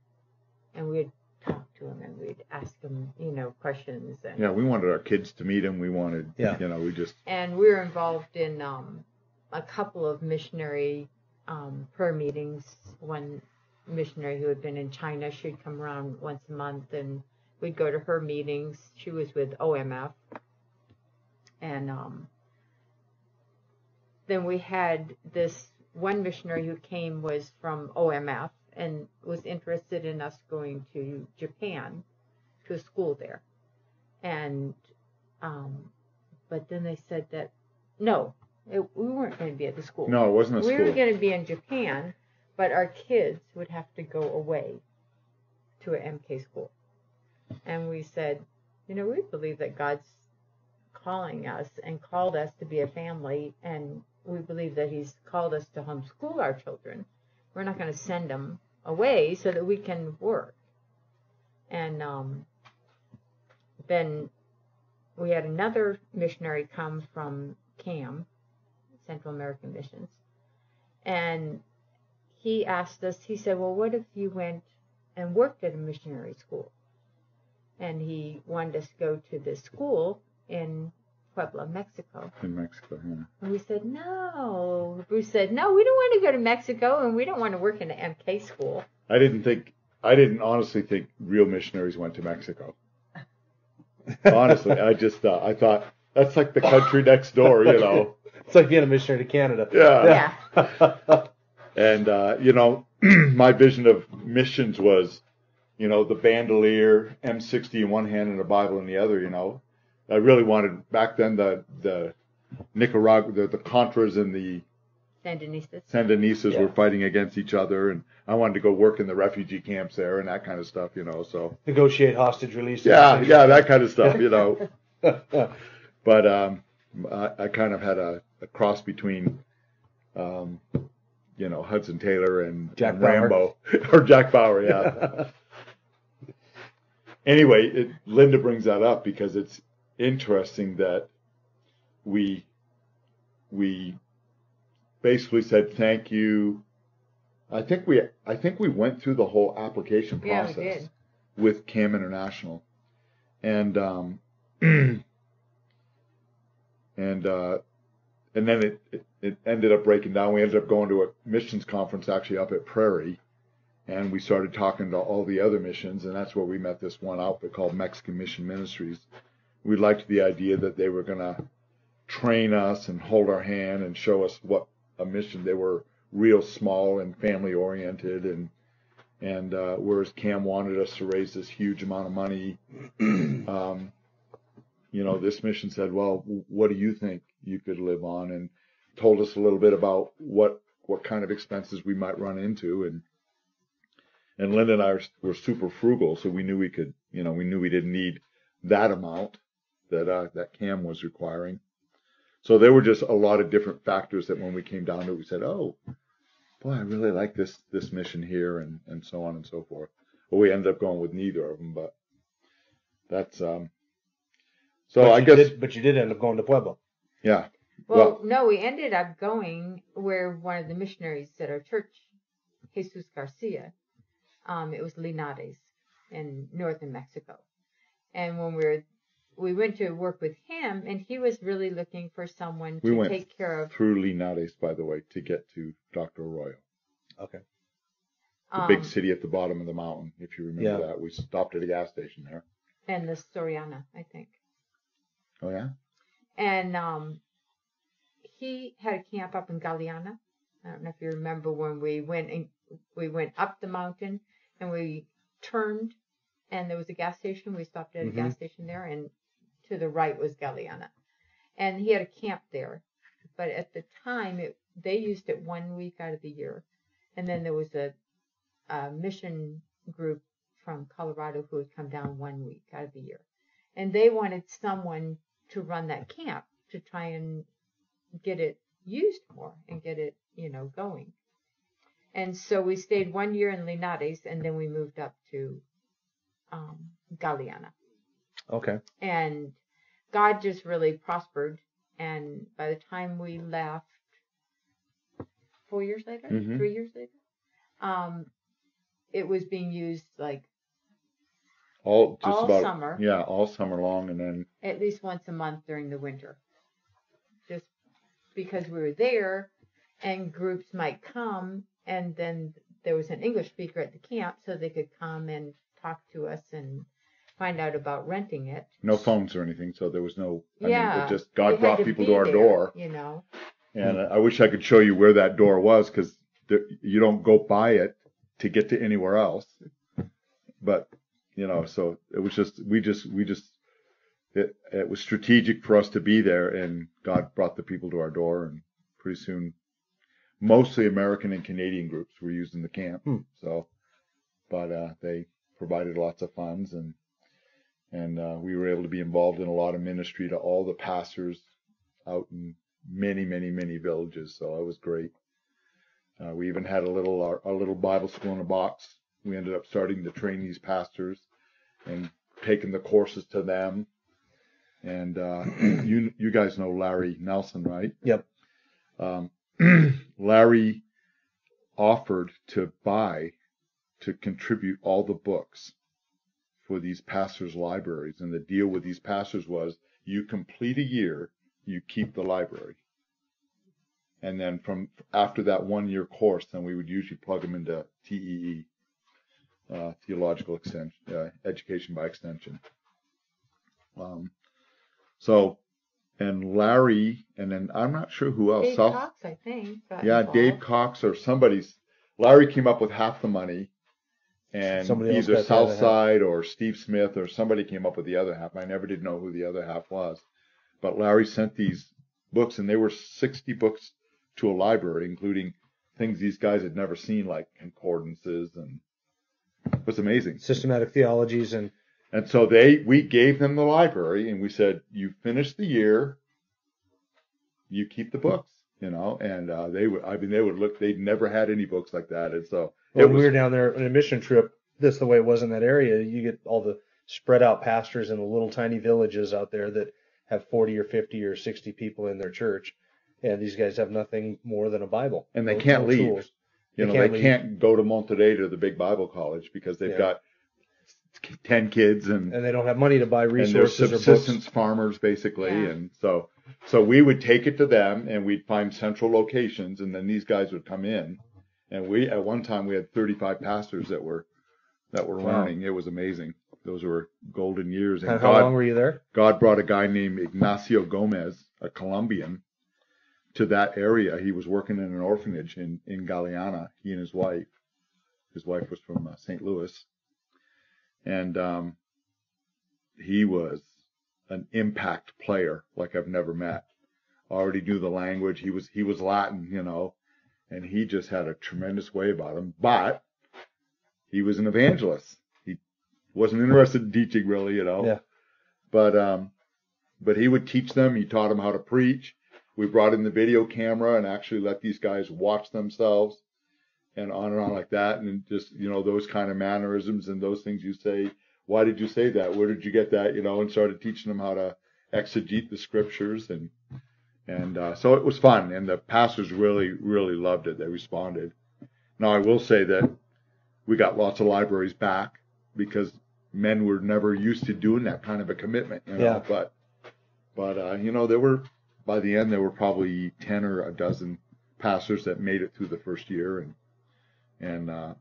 and we'd talk to them and we'd ask them, questions. And, yeah, we wanted our kids to meet him. We wanted, And we were involved in a couple of missionary prayer meetings. One missionary who had been in China, she'd come around once a month, and we'd go to her meetings. She was with OMF. And then we had this one missionary who came was from OMF and was interested in us going to Japan to a school there. And but then they said that we weren't going to be at the school. No, it wasn't a school. We were going to be in Japan, but our kids would have to go away to an MK school. And we said, we believe that God's calling us and called us to be a family, and we believe that he's called us to homeschool our children. We're not going to send them away so that we can work. And then we had another missionary come from CAM, Central American Missions, and he asked us, he said, well, what if you went and worked at a missionary school? And he wanted us to go to this school in Puebla, Mexico. In Mexico, yeah. And we said, no. Bruce said, no, we don't want to go to Mexico, and we don't want to work in an MK school. I didn't honestly think real missionaries went to Mexico. Honestly, I thought, that's like the country next door, It's like being a missionary to Canada. Yeah. And, my vision of missions was, the bandolier, M60 in one hand and a Bible in the other, I really wanted, back then, the Nicaragua, the Contras and the Sandinistas were fighting against each other, and I wanted to go work in the refugee camps there and that kind of stuff, so. Negotiate hostage releases. Yeah, that kind of stuff, But I kind of had a cross between, Hudson Taylor and Jack Rambo. Or Jack Bauer, yeah. Anyway, Lynda brings that up because it's interesting that we basically said thank you. I think we went through the whole application process with CAM International, and then it ended up breaking down. We ended up going to a missions conference actually up at Prairie, and we started talking to all the other missions, and that's where we met this one outfit called Mexican Mission Ministries. We liked the idea that they were going to train us and hold our hand and show us what a mission. They were real small and family oriented, and whereas CAM wanted us to raise this huge amount of money, this mission said, well, what do you think you could live on? And told us a little bit about what kind of expenses we might run into. And Lynda and I were super frugal, so we knew we could, we knew we didn't need that amount that Cam was requiring. So there were just a lot of different factors that when we came down to it, we said, oh, boy, I really like this mission here, and so on and so forth. Well, we ended up going with neither of them, but that's so But I you guess but you did end up going to Pueblo. yeah. Well, no, we ended up going where one of the missionaries at our church, Jesus Garcia, it was Linares in northern Mexico. And when we went to work with him, and he was really looking for someone to take care of. Through Linares, by the way, to get to Dr. Arroyo. Okay. The big city at the bottom of the mountain, if you remember that. We stopped at a gas station there. And the Soriana, I think. Oh, yeah? And he had a camp up in Galeana. I don't know if you remember when we went up the mountain and we turned, and there was a gas station. We stopped at a gas station there, and to the right was Galeana. And he had a camp there. But at the time, they used it 1 week out of the year. And then there was a mission group from Colorado who would come down 1 week out of the year. And they wanted someone to run that camp to try and get it used more and get it, going. And so we stayed 1 year in Linares, and then we moved up to Galeana. Okay. And God just really prospered. And by the time we left, 4 years later, 3 years later, it was being used like all summer. Yeah, all summer long, and then at least once a month during the winter. Just because we were there, and groups might come, and then there was an English speaker at the camp, so they could come and talk to us and find out about renting it. No phones or anything, so there was no. It just God brought people to our door. And I wish I could show you where that door was, because you don't go by it to get to anywhere else. But so it was just it was strategic for us to be there, and God brought the people to our door, and pretty soon, mostly American and Canadian groups were using the camp. So, but they provided lots of funds, and we were able to be involved in a lot of ministry to all the pastors out in many, many, many villages. So it was great. We even had a little Bible school in a box. We ended up starting to train these pastors and taking the courses to them. And you guys know Larry Nelson, right? Yep. Larry offered to contribute all the books for these pastors' libraries. And the deal with these pastors was, you complete a year, you keep the library. And then from after that 1 year course, then we would usually plug them into TEE, theological extension, education by extension. And Larry, and then I'm not sure who else. Dave Cox, I think. Dave Cox or somebody's. Larry came up with half the money, and either Southside or Steve Smith or somebody came up with the other half. I never did know who the other half was. But Larry sent these books, and they were 60 books to a library, including things these guys had never seen, like concordances, and it was amazing. Systematic theologies and so we gave them the library, and we said, you finish the year, you keep the books, and they would look, they'd never had any books like that. And so when we were down there on a mission trip, this is the way it was in that area. You get all the spread out pastors in the little tiny villages out there that have 40 or 50 or 60 people in their church. And these guys have nothing more than a Bible. And they can't leave. They can't go to Monterrey to the big Bible college because they've got 10 kids and they don't have money to buy resources and they're subsistence farmers basically. Yeah. And so we would take it to them, and we'd find central locations, and then these guys would come in. And at one time we had 35 pastors that were learning. It was amazing. Those were golden years. And how long were you there? God brought a guy named Ignacio Gomez, a Colombian, to that area. He was working in an orphanage in Galeana, he and his wife. His wife was from St. Louis. And he was an impact player like I've never met. Already knew the language. He was Latin, and he just had a tremendous way about him. But he was an evangelist. He wasn't interested in teaching really, Yeah. But he would teach them. He taught them how to preach. We brought in the video camera and actually let these guys watch themselves and on like that. And just, those kind of mannerisms and those things you say. Why did you say that? Where did you get that? And started teaching them how to exegete the scriptures. And so it was fun. And the pastors really, really loved it. They responded. Now, I will say that we got lots of libraries back because men were never used to doing that kind of a commitment, Yeah. But there were, by the end, there were probably 10 or a dozen pastors that made it through the first year, and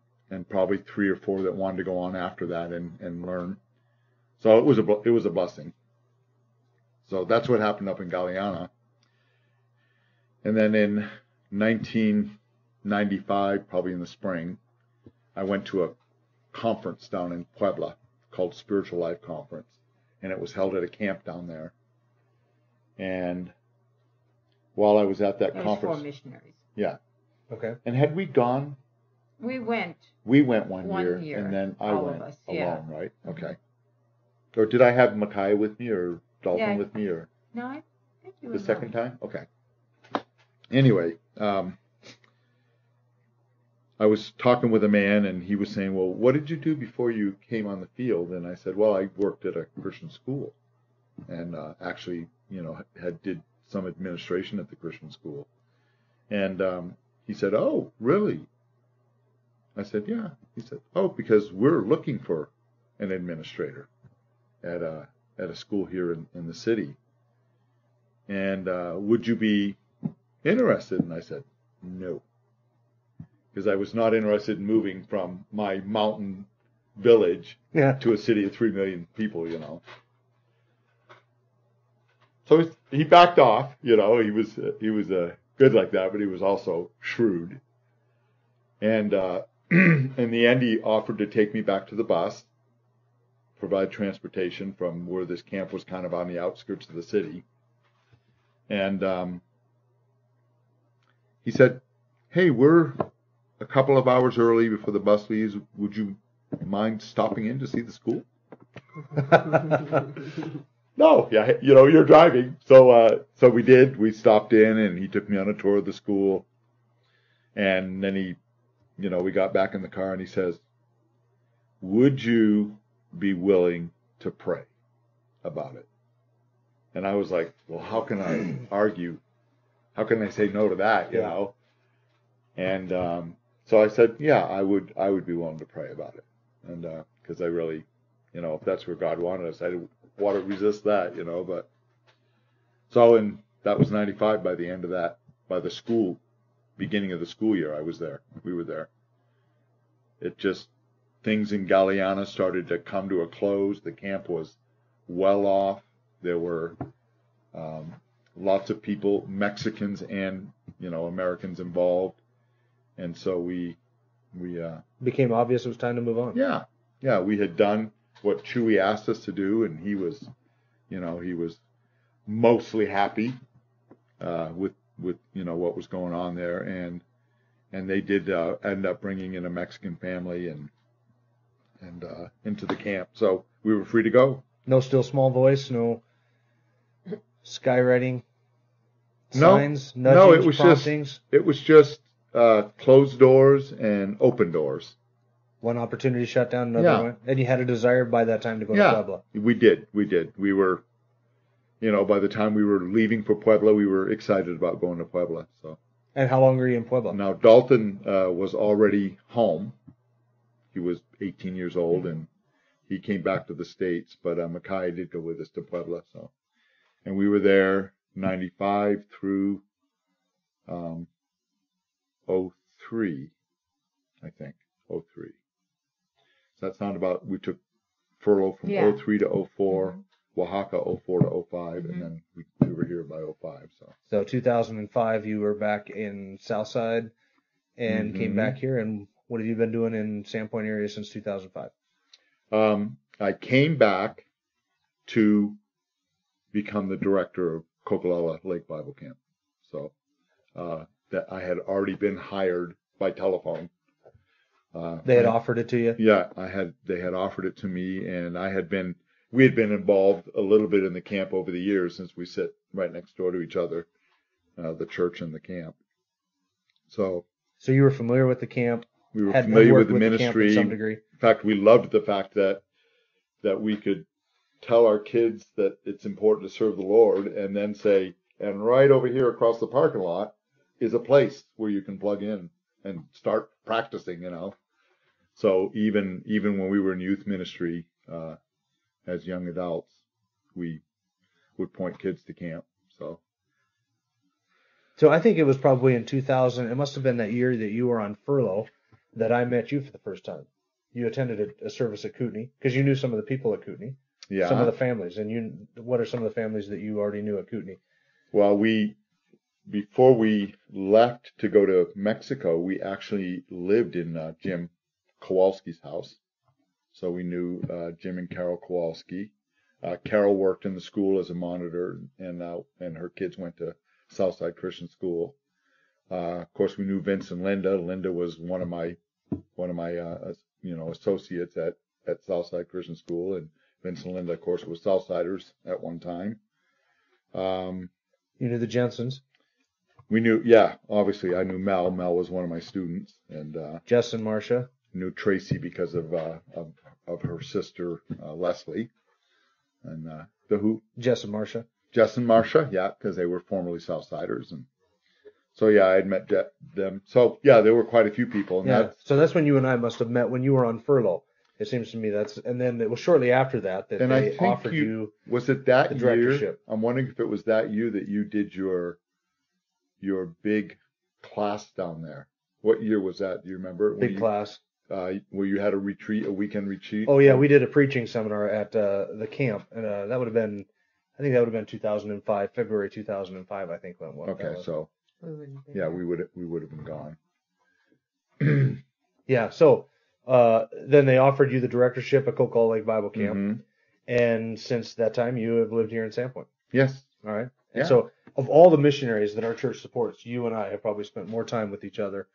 probably 3 or 4 that wanted to go on after that and learn. So it was a blessing. So that's what happened up in Galeana. And then in 1995, probably in the spring, I went to a conference down in Puebla called Spiritual Life Conference, and it was held at a camp down there. And while I was at that conference, for missionaries. Yeah. Okay. And had we gone? We went. We went one year, year, and then I all went of us, alone, right? Okay. Or did I have Micaiah with me, or Dalton with me, or No, I think you were the second time? Okay. Anyway, I was talking with a man, and he was saying, well, what did you do before you came on the field? And I said, well, I worked at a Christian school, and actually, did some administration at the Christian school. And he said, oh, really? I said, yeah. He said, oh, because we're looking for an administrator at a school here in the city. And would you be interested? And I said, no. Because I was not interested in moving from my mountain village to a city of 3 million people, So he backed off, He was good like that, but he was also shrewd. And in the end, he offered to take me back to the bus, provide transportation from where this camp was kind of on the outskirts of the city. And he said, hey, we're a couple of hours early before the bus leaves. Would you mind stopping in to see the school? No, yeah, you're driving. So we did. We stopped in, and he took me on a tour of the school. And then we got back in the car, and he says, would you be willing to pray about it? And I was like, well, how can I argue? How can I say no to that, you know? And so I said, yeah, I would be willing to pray about it. And because I really, if that's where God wanted us, I didn't want to resist that, but so that was 95. By the end of that, by the beginning of the school year, I was there. We were there. It just, things in Galeana started to come to a close. The camp was well off. There were lots of people, Mexicans and, Americans involved. And so we became obvious it was time to move on. Yeah. We had done what Chewy asked us to do, and he was mostly happy with what was going on there, and they did end up bringing in a Mexican family and into the camp, so we were free to go. No still small voice, no skywriting signs, nudgings, promptings. It was just closed doors and open doors. One opportunity shut down, another one. And you had a desire by that time to go to Puebla. We did. We were, by the time we were leaving for Puebla, we were excited about going to Puebla. So. And how long were you in Puebla? Now, Dalton was already home. He was 18 years old, and he came back to the States. But Micaiah did go with us to Puebla. So, and we were there 95 through 03, I think. 03. So that sound about, we took furlough from 03 to 04, Oaxaca 04 to 05, and then we were here by 05. So 2005, you were back in Southside and came back here. And what have you been doing in Sandpoint area since 2005? I came back to become the director of Coquilala Lake Bible Camp. So that I had already been hired by telephone They had offered it to you? Yeah, they had offered it to me, and we had been involved a little bit in the camp over the years since we sit right next door to each other, the church and the camp. So you were familiar with the camp? We were had familiar with worked the with ministry. The camp in some degree. In fact, we loved the fact that we could tell our kids that it's important to serve the Lord, and then say, and right over here across the parking lot is a place where you can plug in and start practicing, you know. So even when we were in youth ministry as young adults, we would point kids to camp. So I think it was probably in 2000. It must have been that year that you were on furlough that I met you for the first time. You attended a service at Kootenai because you knew some of the people at Kootenai. Yeah. Some of the families. And what are some of the families that you already knew at Kootenai? Well, before we left to go to Mexico, we actually lived in Jim Kowalski's house. So we knew Jim and Carol Kowalski. Carol worked in the school as a monitor, and her kids went to Southside Christian School. Of course, we knew Vince and Lynda. Lynda was one of my associates at Southside Christian School, and Vince and Lynda, of course, were Southsiders at one time. You knew the Jensens? We knew, yeah, obviously I knew Mel. Mel was one of my students, and Jess and Marcia. Knew Tracy because of her sister Leslie, and the who? Jess and Marcia. Jess and Marcia, yeah, because they were formerly Southsiders, and so yeah, I had met them. So yeah, there were quite a few people. And so that's when you and I must have met when you were on furlough. It seems to me and then it was shortly after that and they I think offered you. Was it that the directorship? Year? I'm wondering if it was that year that you did your big class down there. What year was that? Do you remember? Big class. Where you had a weekend retreat. Oh yeah, we did a preaching seminar at the camp, and that would have been, I think that would have been 2005, February 2005, I think. Okay, so yeah, we would have been gone. Yeah, so then they offered you the directorship at Coquille Lake Bible Camp, mm-hmm. And since that time, you have lived here in Sandpoint. Yes. All right. Yeah. And so, of all the missionaries that our church supports, you and I have probably spent more time with each other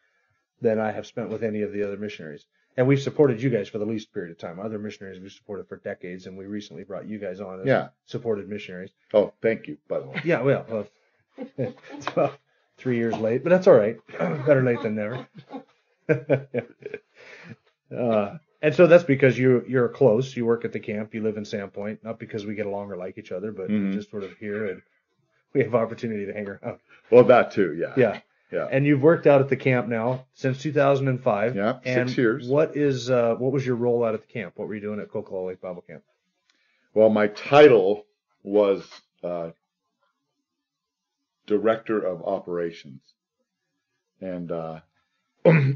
than I have spent with any of the other missionaries. And we've supported you guys for the least period of time. Other missionaries we've supported for decades, and we recently brought you guys on as supported missionaries. Oh, thank you, by the way. Yeah, well, it's about 3 years late, but that's all right. Better late than never. And so that's because you're close. You work at the camp. You live in Sandpoint. Not because we get along or like each other, but mm-hmm. we're just sort of here, and we have opportunity to hang around. Well, that too, yeah. Yeah. Yeah. And you've worked out at the camp now since 2005. Yeah, and 6 years. What was your role out at the camp? What were you doing at Coquille Lake Bible Camp? Well, my title was Director of Operations, and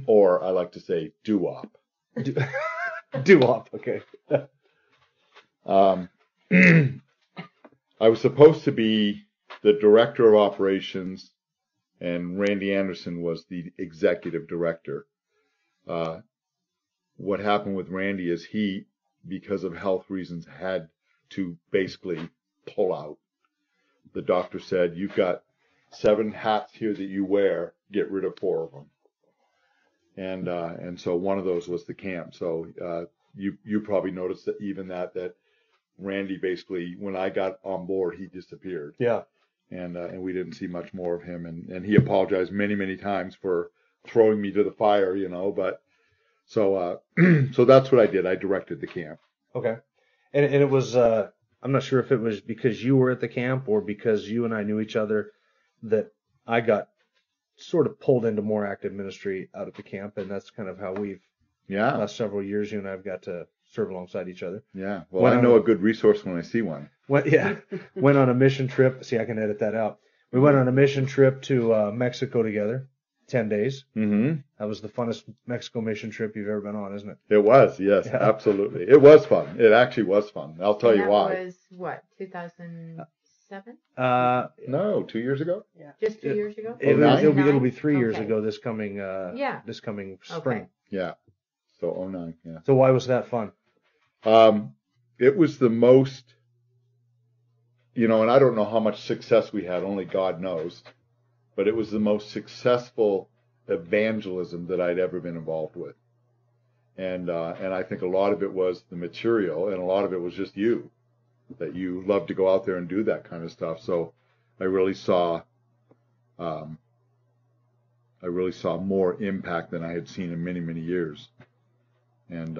or I like to say DUOP. DUOP, okay. I was supposed to be the Director of Operations, and Randy Anderson was the executive director. What happened with Randy is he, because of health reasons, had to basically pull out. The doctor said, "You've got 7 hats here that you wear. Get rid of 4 of them." And so one of those was the camp. So you probably noticed that even that Randy basically, when I got on board, he disappeared. Yeah. And we didn't see much more of him, and he apologized many, many times for throwing me to the fire, you know. But so so that's what I did. I directed the camp. Okay, and it was I'm not sure if it was because you were at the camp or because you and I knew each other that I got sort of pulled into more active ministry out at the camp, and that's kind of how we've last several years you and I've got to serve alongside each other. Yeah, well, I know a good resource when I see one. Went on a mission trip. See, I can edit that out. We went on a mission trip to Mexico together, 10 days. Mm-hmm. That was the funnest Mexico mission trip you've ever been on, isn't it? It was, yes, absolutely. It was fun. It actually was fun. I'll tell you why. That was, what, 2007? No, 2 years ago? Yeah. Just 2 years ago? It'll be 3 years ago this coming spring. Okay. Yeah. So 2009, yeah. So why was that fun? It was the most, and I don't know how much success we had, only God knows, but it was the most successful evangelism that I'd ever been involved with. And I think a lot of it was the material, and a lot of it was just you, that you love to go out there and do that kind of stuff. So I really saw more impact than I had seen in many, many years. And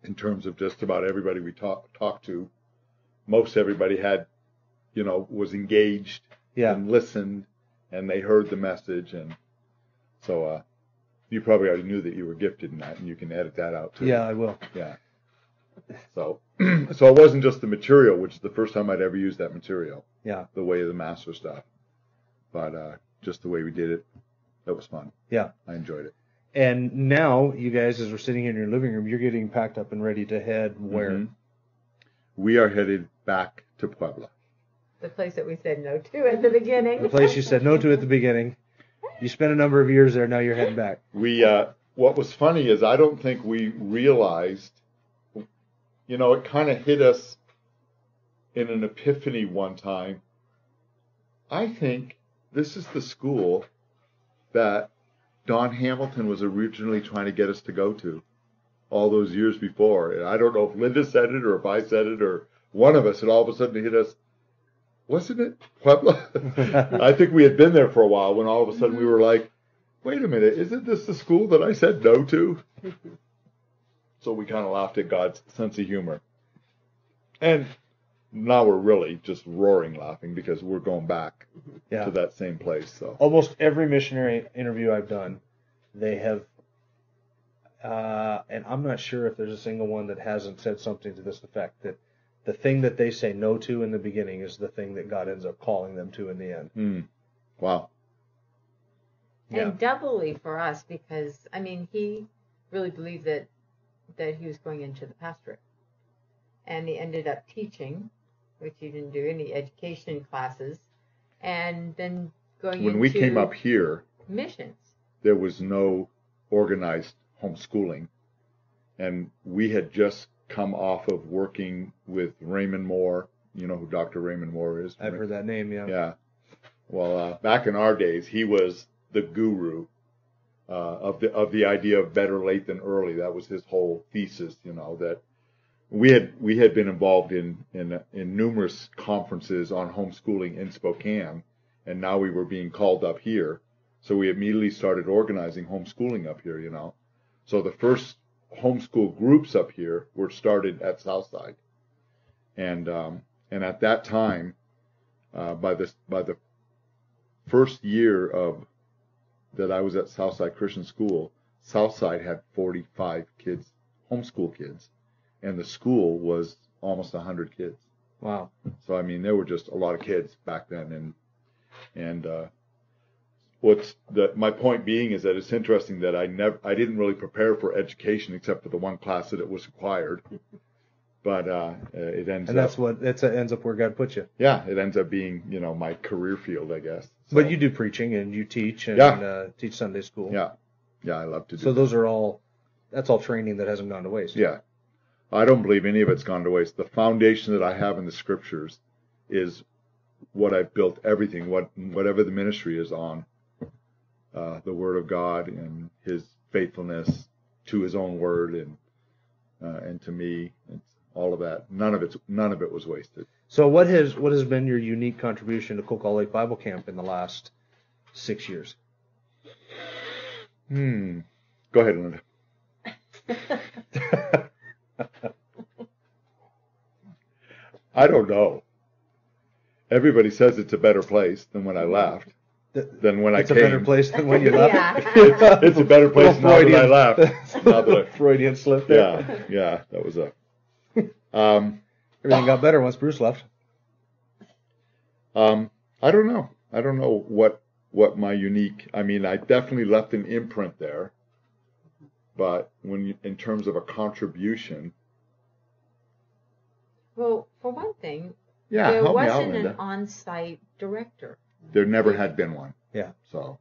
in terms of just about everybody we talked to, most everybody had, was engaged and listened, and they heard the message. And so you probably already knew that you were gifted in that, and you can edit that out too. Yeah, I will. Yeah. So it wasn't just the material, which is the first time I'd ever used that material. Yeah. The way of the master stuff. But just the way we did it, that was fun. Yeah. I enjoyed it. And now, you guys, as we're sitting here in your living room, you're getting packed up and ready to head where? Mm-hmm. We are headed back to Puebla. The place that we said no to at the beginning. The place you said no to at the beginning. You spent a number of years there, now you're heading back. What was funny is I don't think we realized, it kind of hit us in an epiphany one time. I think this is the school that Don Hamilton was originally trying to get us to go to all those years before. And I don't know if Lynda said it or if I said it or one of us, and all of a sudden it hit us. Wasn't it Puebla? I think we had been there for a while when all of a sudden we were like, wait a minute, isn't this the school that I said no to? So we kind of laughed at God's sense of humor. And now we're really just roaring laughing because we're going back to that same place. So almost every missionary interview I've done, they have, and I'm not sure if there's a single one that hasn't said something to this effect, that the thing that they say no to in the beginning is the thing that God ends up calling them to in the end. Wow. And doubly for us, because, he really believed that he was going into the pastorate. And he ended up teaching, which he didn't do any education classes, and then going into when we came up here, missions. There was no organized homeschooling. And we had just come off of working with Raymond Moore. You know who Dr. Raymond Moore is? I've heard that name, yeah. Yeah. Well, back in our days, he was the guru of the idea of better late than early. That was his whole thesis, that we had been involved in numerous conferences on homeschooling in Spokane, and now we were being called up here. So we immediately started organizing homeschooling up here, So the first homeschool groups up here were started at Southside, and at that time, by the first year that I was at Southside Christian School, Southside had 45 kids, homeschool kids, and the school was almost 100 kids. Wow! So there were just a lot of kids back then, and my point being is that it's interesting that I didn't really prepare for education except for the one class that it was required. But it ends up. And that ends up where God put you. Yeah, it ends up being my career field, I guess. So, but you do preaching and you teach and teach Sunday school. Yeah, I love to do. So those are that's all training that hasn't gone to waste. Yeah, I don't believe any of it's gone to waste. The foundation that I have in the Scriptures is what I've built everything, whatever the ministry is on. The Word of God and His faithfulness to His own Word and to me, it's all of that. None of it was wasted. So what has been your unique contribution to Coquille Lake Bible Camp in the last 6 years? Go ahead, Lynda. I don't know. Everybody says it's a better place than when I left. Than when I came. It's a better place than when you left. It's a better place now that I left. Freudian slip there. Yeah, that was a. Everything got better once Bruce left. I don't know. I don't know what my unique. I definitely left an imprint there, but in terms of a contribution. Well, for one thing, there wasn't an on-site director. There never had been one. Yeah. So.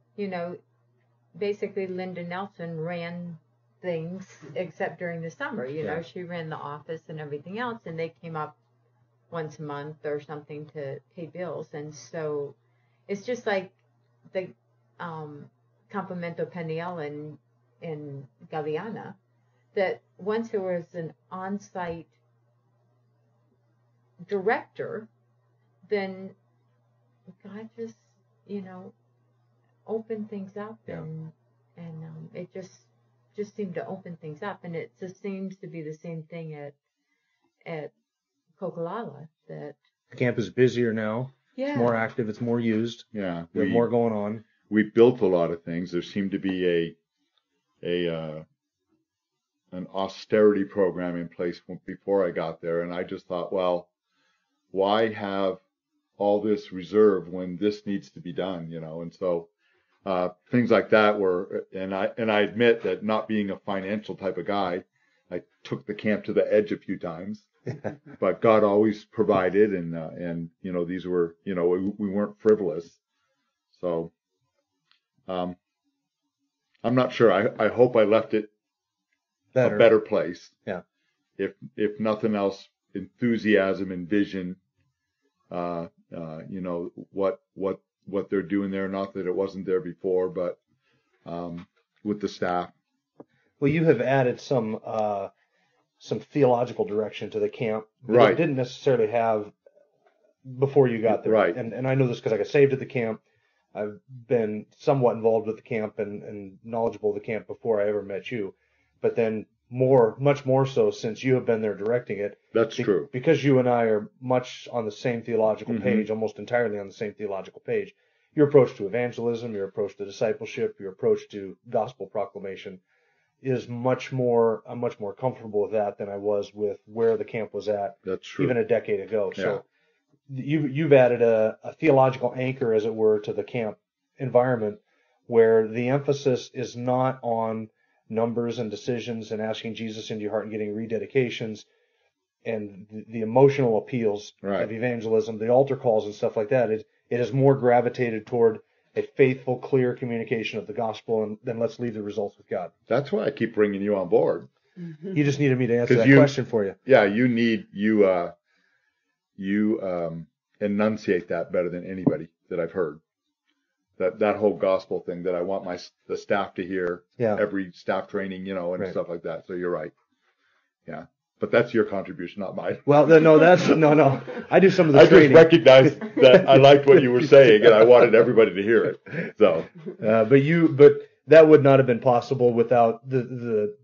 Basically Lynda Nelson ran things except during the summer. She ran the office and everything else, and they came up once a month or something to pay bills. And so it's just like the Campamento Peniel in Galeana. that once there was an on-site director, then God just, opened things up, and it just seemed to open things up, and it just seems to be the same thing at Kokolala, that The camp is busier now. yeah, It's more active. It's more used. Yeah. There's more going on. We built a lot of things. There seemed to be an austerity program in place before I got there, and I just thought, well, why have all this reserve when this needs to be done, and so things like that were, and I admit that, not being a financial type of guy, I took the camp to the edge a few times, but God always provided, and these were, we weren't frivolous, so I'm not sure. I hope I left it a better place. Yeah. If nothing else, enthusiasm and vision. What they're doing there. Not that it wasn't there before, but with the staff. Well, you have added some theological direction to the camp that Right. it didn't necessarily have before you got there. Right. And I know this because I got saved at the camp. I've been somewhat involved with the camp and knowledgeable of the camp before I ever met you. But then much more so since you have been there directing it. That's true. Because you and I are much on the same theological page, almost entirely on the same theological page. Your approach to evangelism, your approach to discipleship, your approach to gospel proclamation is I'm much more comfortable with that than I was with where the camp was at. That's true. Even a decade ago. Yeah. So you've added a theological anchor, as it were, to the camp environment, where the emphasis is not on numbers and decisions and asking Jesus into your heart and getting rededications and the emotional appeals of evangelism, the altar calls and stuff like that. It is more gravitated toward a faithful, clear communication of the gospel, and then let's leave the results with God. That's why I keep bringing you on board. You just needed me to answer that question for you. Yeah, you enunciate that better than anybody that I've heard. That whole gospel thing that I want the staff to hear, every staff training, and stuff like that. So you're right. Yeah. But that's your contribution, not mine. Well, no. I do some of the training. I just recognized that I liked what you were saying, and I wanted everybody to hear it. So, but that would not have been possible without the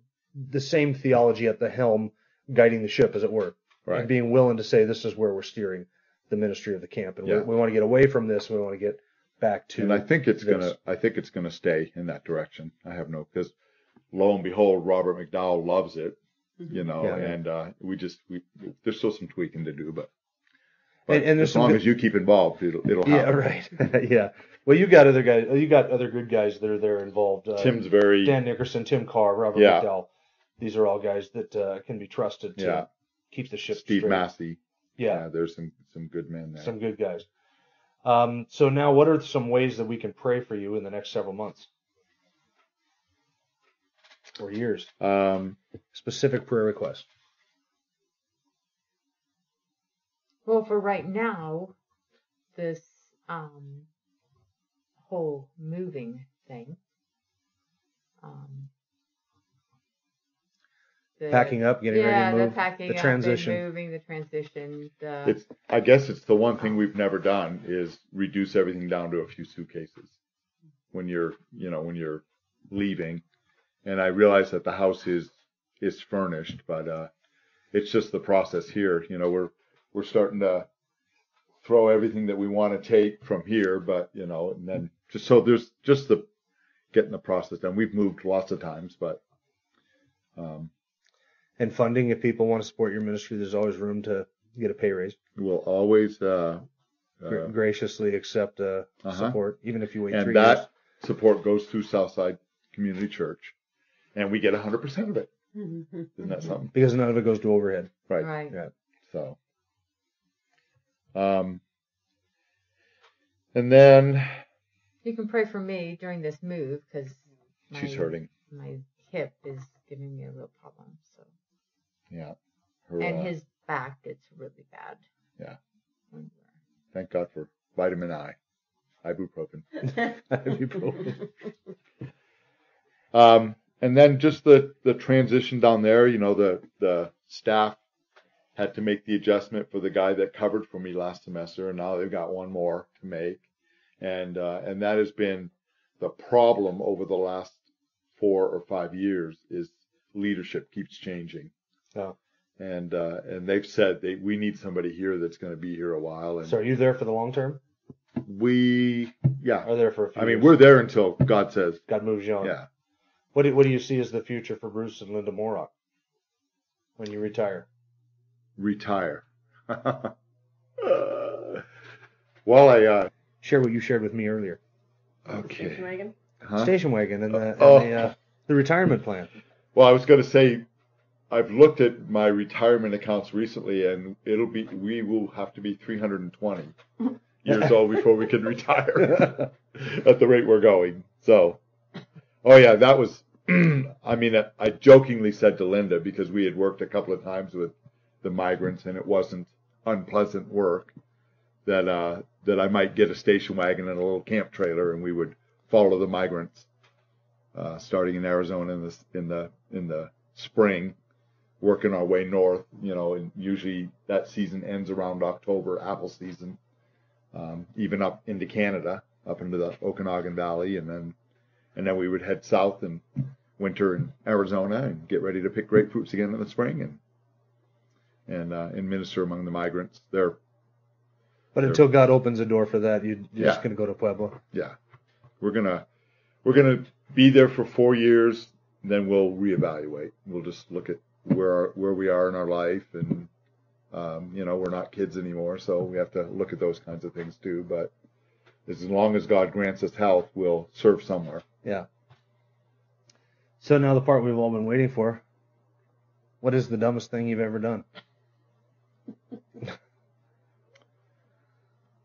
same theology at the helm guiding the ship, as it were, and being willing to say, this is where we're steering the ministry of the camp, and we want to get away from this. We want to get back to. And I think it's gonna stay in that direction. I have because lo and behold, Robert McDowell loves it. And there's still some tweaking to do, but and as long as you keep involved, it'll happen. Yeah, right. Yeah. Well, you got other guys. You got other good guys that are there involved. Dan Nickerson, Tim Carr, Robert McDowell. These are all guys that can be trusted to keep the ship Steve straight. Massey. Yeah. There's some good men there. Some good guys. So now, what are some ways that we can pray for you in the next several months or years? Specific prayer requests. Well, for right now, this whole moving thing. Packing up, getting ready to move. The packing the up, transition. and moving, the transition. I guess it's the one thing we've never done is reduce everything down to a few suitcases when you're leaving. And I realize that the house is furnished, but it's just the process here. We're starting to throw everything that we want to take from here, but and then there's just the getting the process done. We've moved lots of times, but and funding, if people want to support your ministry, there's always room to get a pay raise. We'll always graciously accept support, even if you wait 3 years. And that support goes through Southside Community Church, and we get 100% of it. Isn't that something? Because none of it goes to overhead. Right. Yeah. So, and then you can pray for me during this move because she's hurting. My hip is giving me a real problem. So. Yeah. And his back, it's really bad. Yeah. Thank God for vitamin I, ibuprofen. and then just the transition down there, the staff had to make the adjustment for the guy that covered for me last semester, and now they've got one more to make. And that has been the problem over the last 4 or 5 years is leadership keeps changing. Oh. And they've said we need somebody here that's going to be here a while. And So are you there for the long term? Yeah. Are there for a few years? We're there until God says. God moves you on. Yeah. What do you see as the future for Bruce and Lynda Morock when you retire? Retire. Well, Share what you shared with me earlier. Okay. Station wagon? Huh? Station wagon and the retirement plan. Well, I was going to say, I've looked at my retirement accounts recently, and we will have to be 320 years old before we can retire at the rate we're going. So, oh yeah, that was, I jokingly said to Lynda, because we had worked a couple of times with the migrants and it wasn't unpleasant work, that I might get a station wagon and a little camp trailer and we would follow the migrants, starting in Arizona in the spring, working our way north, and usually that season ends around October, apple season, even up into Canada, up into the Okanagan Valley, and then we would head south and winter in Arizona and get ready to pick grapefruits again in the spring and minister among the migrants. But until God opens a door for that, you're just going to go to Pueblo. Yeah, we're gonna be there for 4 years, then we'll reevaluate. We'll just look at where we are in our life, and we're not kids anymore, so we have to look at those kinds of things too. But as long as God grants us health, we'll serve somewhere. Yeah. So now the part we've all been waiting for. What is the dumbest thing you've ever done?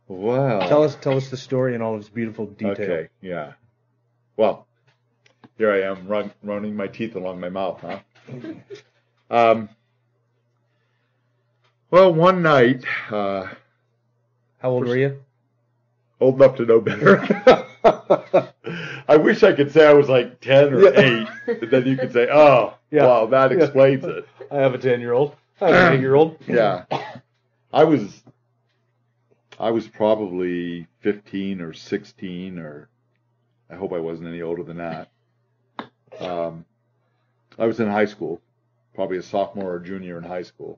Wow. Tell us the story in all its beautiful detail. Okay, yeah. Well, here I am running my teeth along my mouth, huh? Well, one night, How old were you? old enough to know better. I wish I could say I was like 10 or 8, but then you could say, oh, Yeah. wow, that explains it. I have a 10-year-old. I have an 8-year-old. Yeah. I was probably 15 or 16, or I hope I wasn't any older than that. I was in high school, probably a sophomore or junior in high school.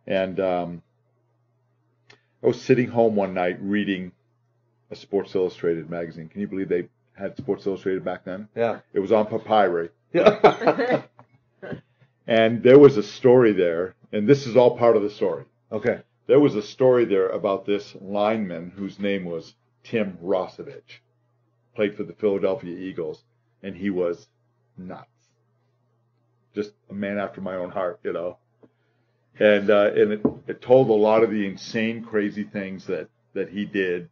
And I was sitting home one night reading a Sports Illustrated magazine. Can you believe they had Sports Illustrated back then? Yeah. It was on papyri. Yeah. And there was a story there, and this is all part of the story. Okay. There was a story there about this lineman whose name was Tim Rossovich, played for the Philadelphia Eagles, and he was nuts. Just a man after my own heart, And it told a lot of the insane, crazy things that he did.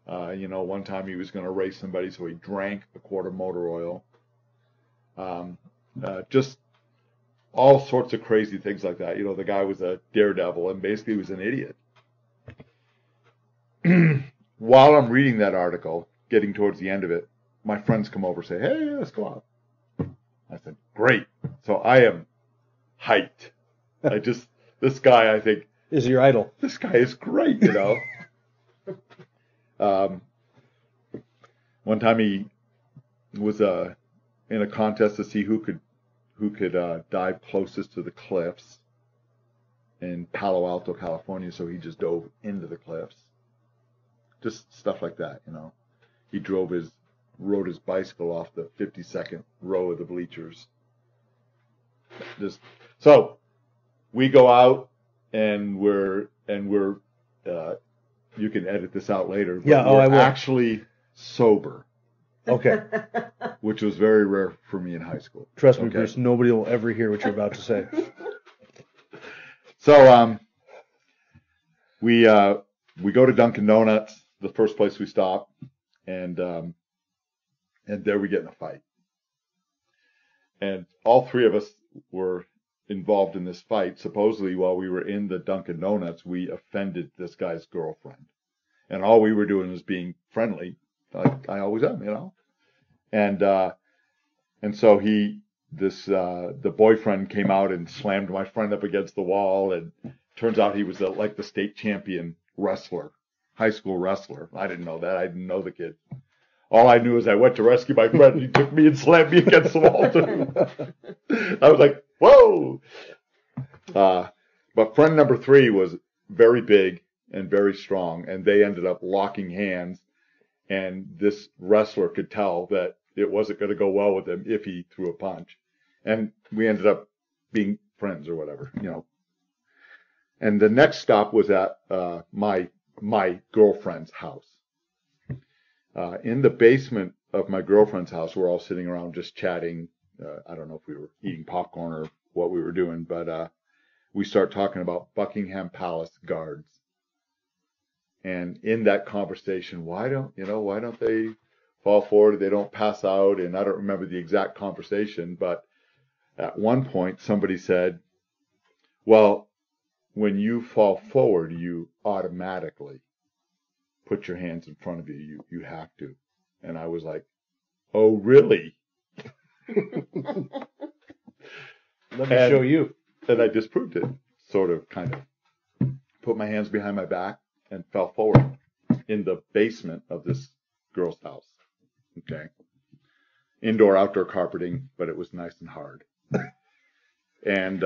One time he was going to race somebody, so he drank a quart of motor oil. Just all sorts of crazy things like that. The guy was a daredevil and basically was an idiot. While I'm reading that article, getting towards the end of it, my friends come over and say, hey, let's go out. I said, great. So I am hyped. This guy, I think, Is your idol. this guy is great, One time he was in a contest to see who could dive closest to the cliffs in Palo Alto, California. So he just dove into the cliffs. Just stuff like that, He rode his bicycle off the 52nd row of the bleachers. So we go out and we're you can edit this out later. But Yeah, I will. Actually sober, Okay. which was very rare for me in high school. Trust me, Okay. Bruce, nobody will ever hear what you're about to say. So we go to Dunkin' Donuts, the first place we stop, and there we get in a fight. And all three of us were involved in this fight. Supposedly, while we were in the Dunkin' Donuts, we offended this guy's girlfriend. And all we were doing was being friendly, like I always am, And And so the boyfriend came out and slammed my friend up against the wall, and turns out he was like the state champion wrestler, high school wrestler. I didn't know that. I didn't know the kid. All I knew is I went to rescue my friend, and he took me and slammed me against the wall too. I was like, whoa! But friend number 3 was very big and very strong, and they ended up locking hands, and this wrestler could tell that it wasn't going to go well with him if he threw a punch. And we ended up being friends or whatever, you know. And the next stop was at my girlfriend's house. In the basement of my girlfriend's house, we're all sitting around just chatting. I don't know if we were eating popcorn or what we were doing, but we start talking about Buckingham Palace guards. And in that conversation, why don't they fall forward? They don't pass out. And I don't remember the exact conversation, but at one point somebody said, well, when you fall forward, you automatically put your hands in front of you. You have to. And I was like, oh, really? Let me show you. And I disproved it, sort of, kind of. Put my hands behind my back and fell forward in the basement of this girl's house. Okay. Indoor, outdoor carpeting, but it was nice and hard. And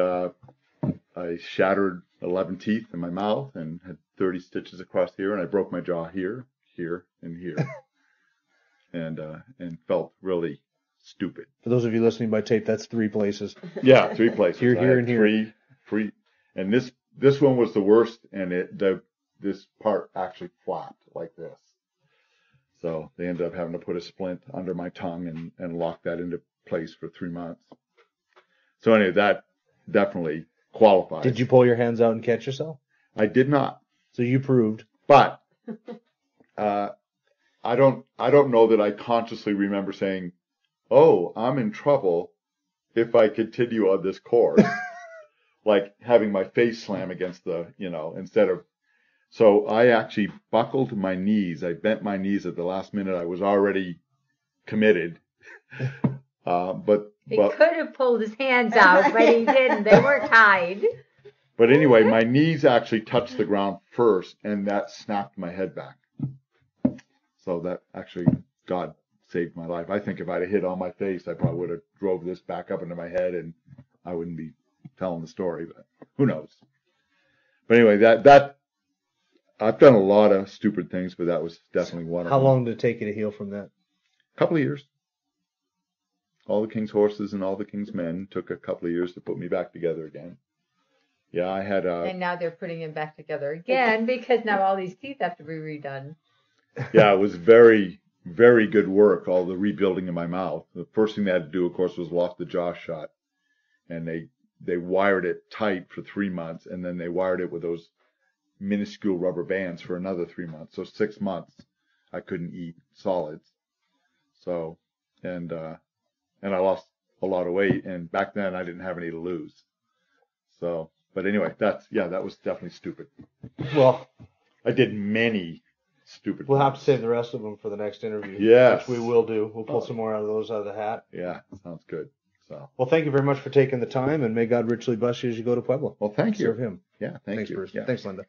I shattered 11 teeth in my mouth and had 30 stitches across here, and I broke my jaw here, here, and here. And felt really stupid. For those of you listening by tape, that's 3 places. Yeah, 3 places. Here, and here. Three. And this one was the worst, and this part actually flapped like this. So they ended up having to put a splint under my tongue and lock that into place for 3 months. So anyway, that definitely qualifies. Did you pull your hands out and catch yourself? I did not. So you proved. But I don't know that I consciously remember saying, oh, I'm in trouble if I continue on this course. Like having my face slam against instead of. So I actually buckled my knees. I bent my knees at the last minute. I was already committed. He could have pulled his hands out, but he didn't. They were tied. But anyway, my knees actually touched the ground first, and that snapped my head back. So that actually, God saved my life. I think if I'd have hit on my face, I probably would have drove this back up into my head, and I wouldn't be telling the story, but who knows? But anyway, that I've done a lot of stupid things, but that was definitely one of them. How long did it take you to heal from that? A couple of years. All the king's horses and all the king's men took a couple of years to put me back together again. Yeah, I had and now they're putting him back together again because now all these teeth have to be redone. Yeah, it was very, very good work, all the rebuilding in my mouth. The first thing they had to do, of course, was lock the jaw shut. And they wired it tight for 3 months, and then they wired it with those minuscule rubber bands for another 3 months. So 6 months I couldn't eat solids. So, and I lost a lot of weight, and back then I didn't have any to lose. So, but anyway, that was definitely stupid. Well, I did many stupid we'll things. have to save the rest of them for the next interview. Yes. Which we will do. We'll pull some more out of the hat. Yeah, sounds good. So. Well, thank you very much for taking the time, and may God richly bless you as you go to Pueblo. Well, thank you. Serve him. Yeah, thanks, Thanks, you. Bruce. Yeah. Thanks, Lynda.